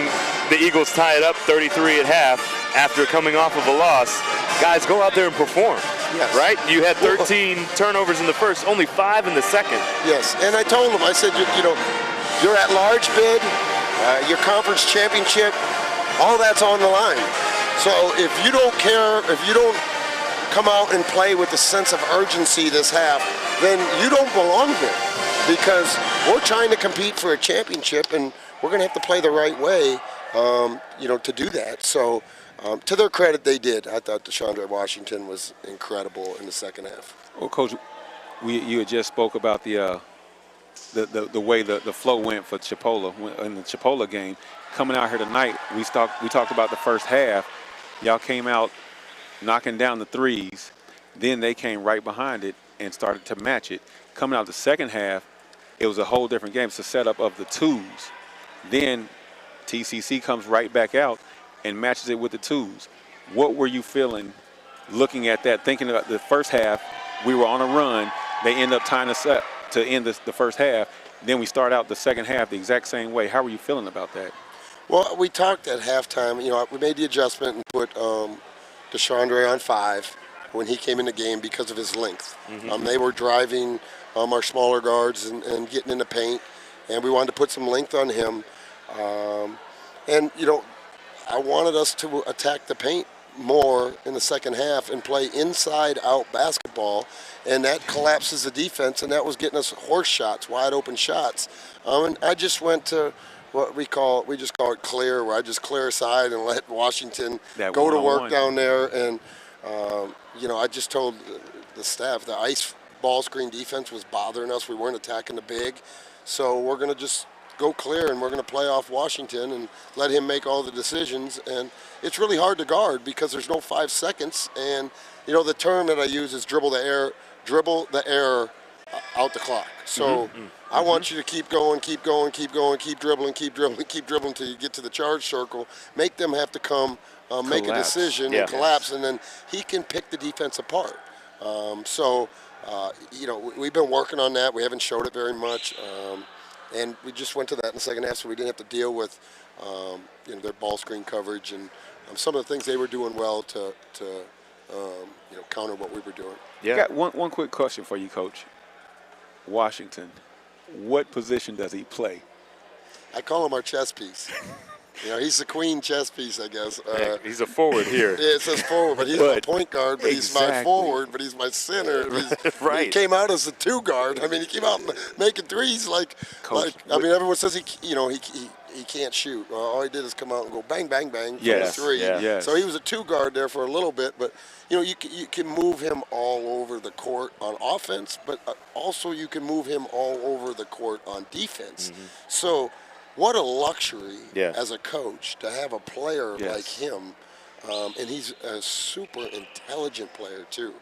the Eagles tie it up 33 at half after coming off of a loss. Guys, go out there and perform. Yes. Right? You had 13 turnovers in the first, only 5 in the second. Yes, and I told them, I said, you know, your at-large bid, your conference championship, all that's on the line. So if you don't care, if you don't come out and play with a sense of urgency this half, then you don't belong here, because we're trying to compete for a championship, and we're going to have to play the right way, to do that. So to their credit, they did. I thought DeShondre Washington was incredible in the second half. Well, Coach, you had just spoke about the way the flow went for Chipola in the Chipola game. Coming out here tonight, we talked about the first half. Y'all came out knocking down the threes. Then they came right behind it and started to match it. Coming out the second half, it was a whole different game. It's a setup of the twos. Then TCC comes right back out and matches it with the twos. What were you feeling looking at that, thinking about the first half? We were on a run. They end up tying us up to end the first half. Then we start out the second half the exact same way. How were you feeling about that? Well, we talked at halftime. We made the adjustment and put DeShondre on 5 when he came in the game because of his length. They were driving our smaller guards and getting in the paint, and we wanted to put some length on him. I wanted us to attack the paint more in the second half and play inside-out basketball, and that collapses the defense, and that was getting us horse shots, wide-open shots. And I just went to what we call it clear, where I just clear aside and let Washington go to work down there. And, I just told the staff the ice ball screen defense was bothering us. We weren't attacking the big. So we're going to just go clear, and we're going to play off Washington and let him make all the decisions. And it's really hard to guard because there's no 5 seconds. And, the term that I use is dribble the air out the clock. So I want you to keep going, keep dribbling until you get to the charge circle. Make them have to come, make a decision and collapse, and then he can pick the defense apart. We've been working on that. We haven't showed it very much. And we just went to that in the second half, so we didn't have to deal with their ball screen coverage and some of the things they were doing well to counter what we were doing. Yeah. Got one quick question for you, Coach. Washington, what position does he play? I call him our chess piece. He's the queen chess piece, I guess. He's a forward here. Yeah, it says forward, but he's my point guard, but he's my forward, but he's my center. Right. He came out as a 2 guard. I mean, he came out making threes everyone says he can't shoot. Well, all he did is come out and go bang, bang, bang for the 3. Yes. So he was a 2 guard there for a little bit, but you can move him all over the court on offense, but also you can move him all over the court on defense. So what a luxury as a coach to have a player like him, and he's a super intelligent player too.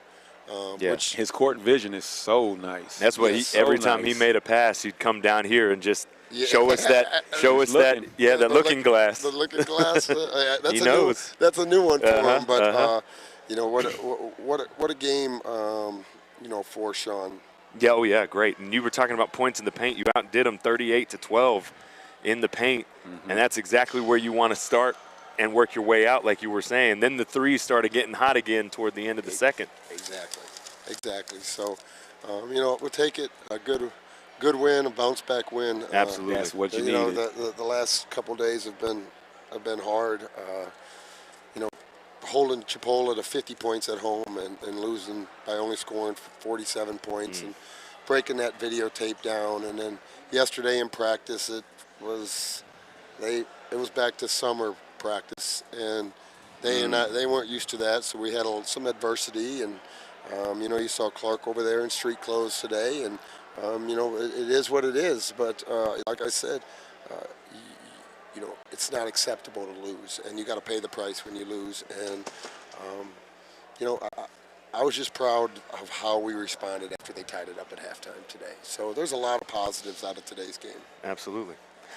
Which his court vision is so nice. That's what every time he made a pass, he'd come down here and just show us that looking glass. The looking glass. He knows. That's a new one for him. But what a game, for Sean. Yeah, great. And you were talking about points in the paint. You outdid them 38-12 in the paint, and that's exactly where you want to start and work your way out, like you were saying. Then the threes started getting hot again toward the end of the second. Exactly. So, we'll take it. A good win, a bounce back win. Absolutely. That's what you needed. The last couple days have been hard. Holding Chipola to 50 points at home and losing by only scoring 47 points and breaking that videotape down. And then yesterday in practice, it was back to summer practice, and they weren't used to that, so we had some adversity. And you saw Clark over there in street clothes today, and it is what it is. But like I said, it's not acceptable to lose, and you got to pay the price when you lose. And I was just proud of how we responded after they tied it up at halftime today. So there's a lot of positives out of today's game. Absolutely.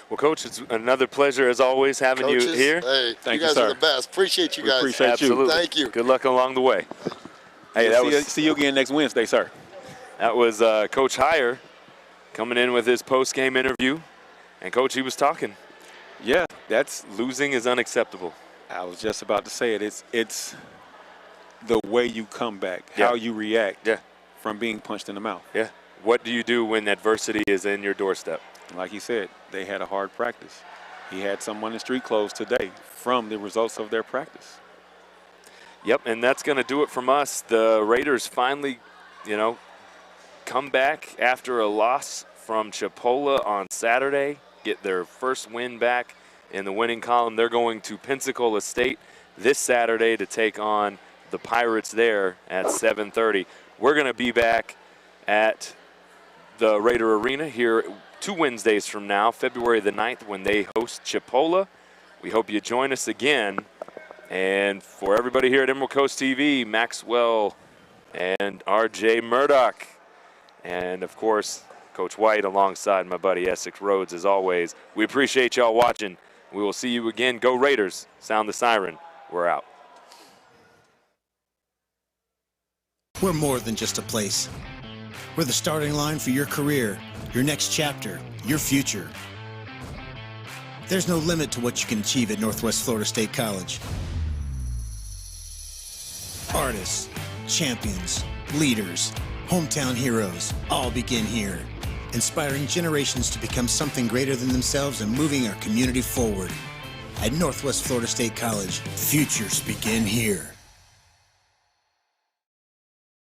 Well, Coach, it's another pleasure as always having you here. Hey, Thank you guys you, sir. are the best. Appreciate you guys. Appreciate Absolutely. you. Thank you. Good luck along the way. Hey, See you again next Wednesday, sir. That was Coach Heyer coming in with his post-game interview. And, Coach, he was talking. Yeah, Losing is unacceptable. I was just about to say it. It's the way you come back, how you react from being punched in the mouth. Yeah. What do you do when adversity is in your doorstep? Like he said, they had a hard practice. He had someone in street clothes today from the results of their practice. Yep, and that's going to do it from us. The Raiders finally, come back after a loss from Chipola on Saturday, get their first win back in the winning column. They're going to Pensacola State this Saturday to take on the Pirates there at 7:30. We're going to be back at the Raider Arena here 2 Wednesdays from now, February the 9th, when they host Chipola. We hope you join us again. And for everybody here at Emerald Coast TV, Maxwell and RJ Murdoch, and of course, Coach White alongside my buddy Essex Rhodes, as always. We appreciate y'all watching. We will see you again. Go Raiders. Sound the siren. We're out. We're more than just a place. We're the starting line for your career, your next chapter, your future. There's no limit to what you can achieve at Northwest Florida State College. Artists, champions, leaders, hometown heroes, all begin here, inspiring generations to become something greater than themselves and moving our community forward. At Northwest Florida State College, futures begin here.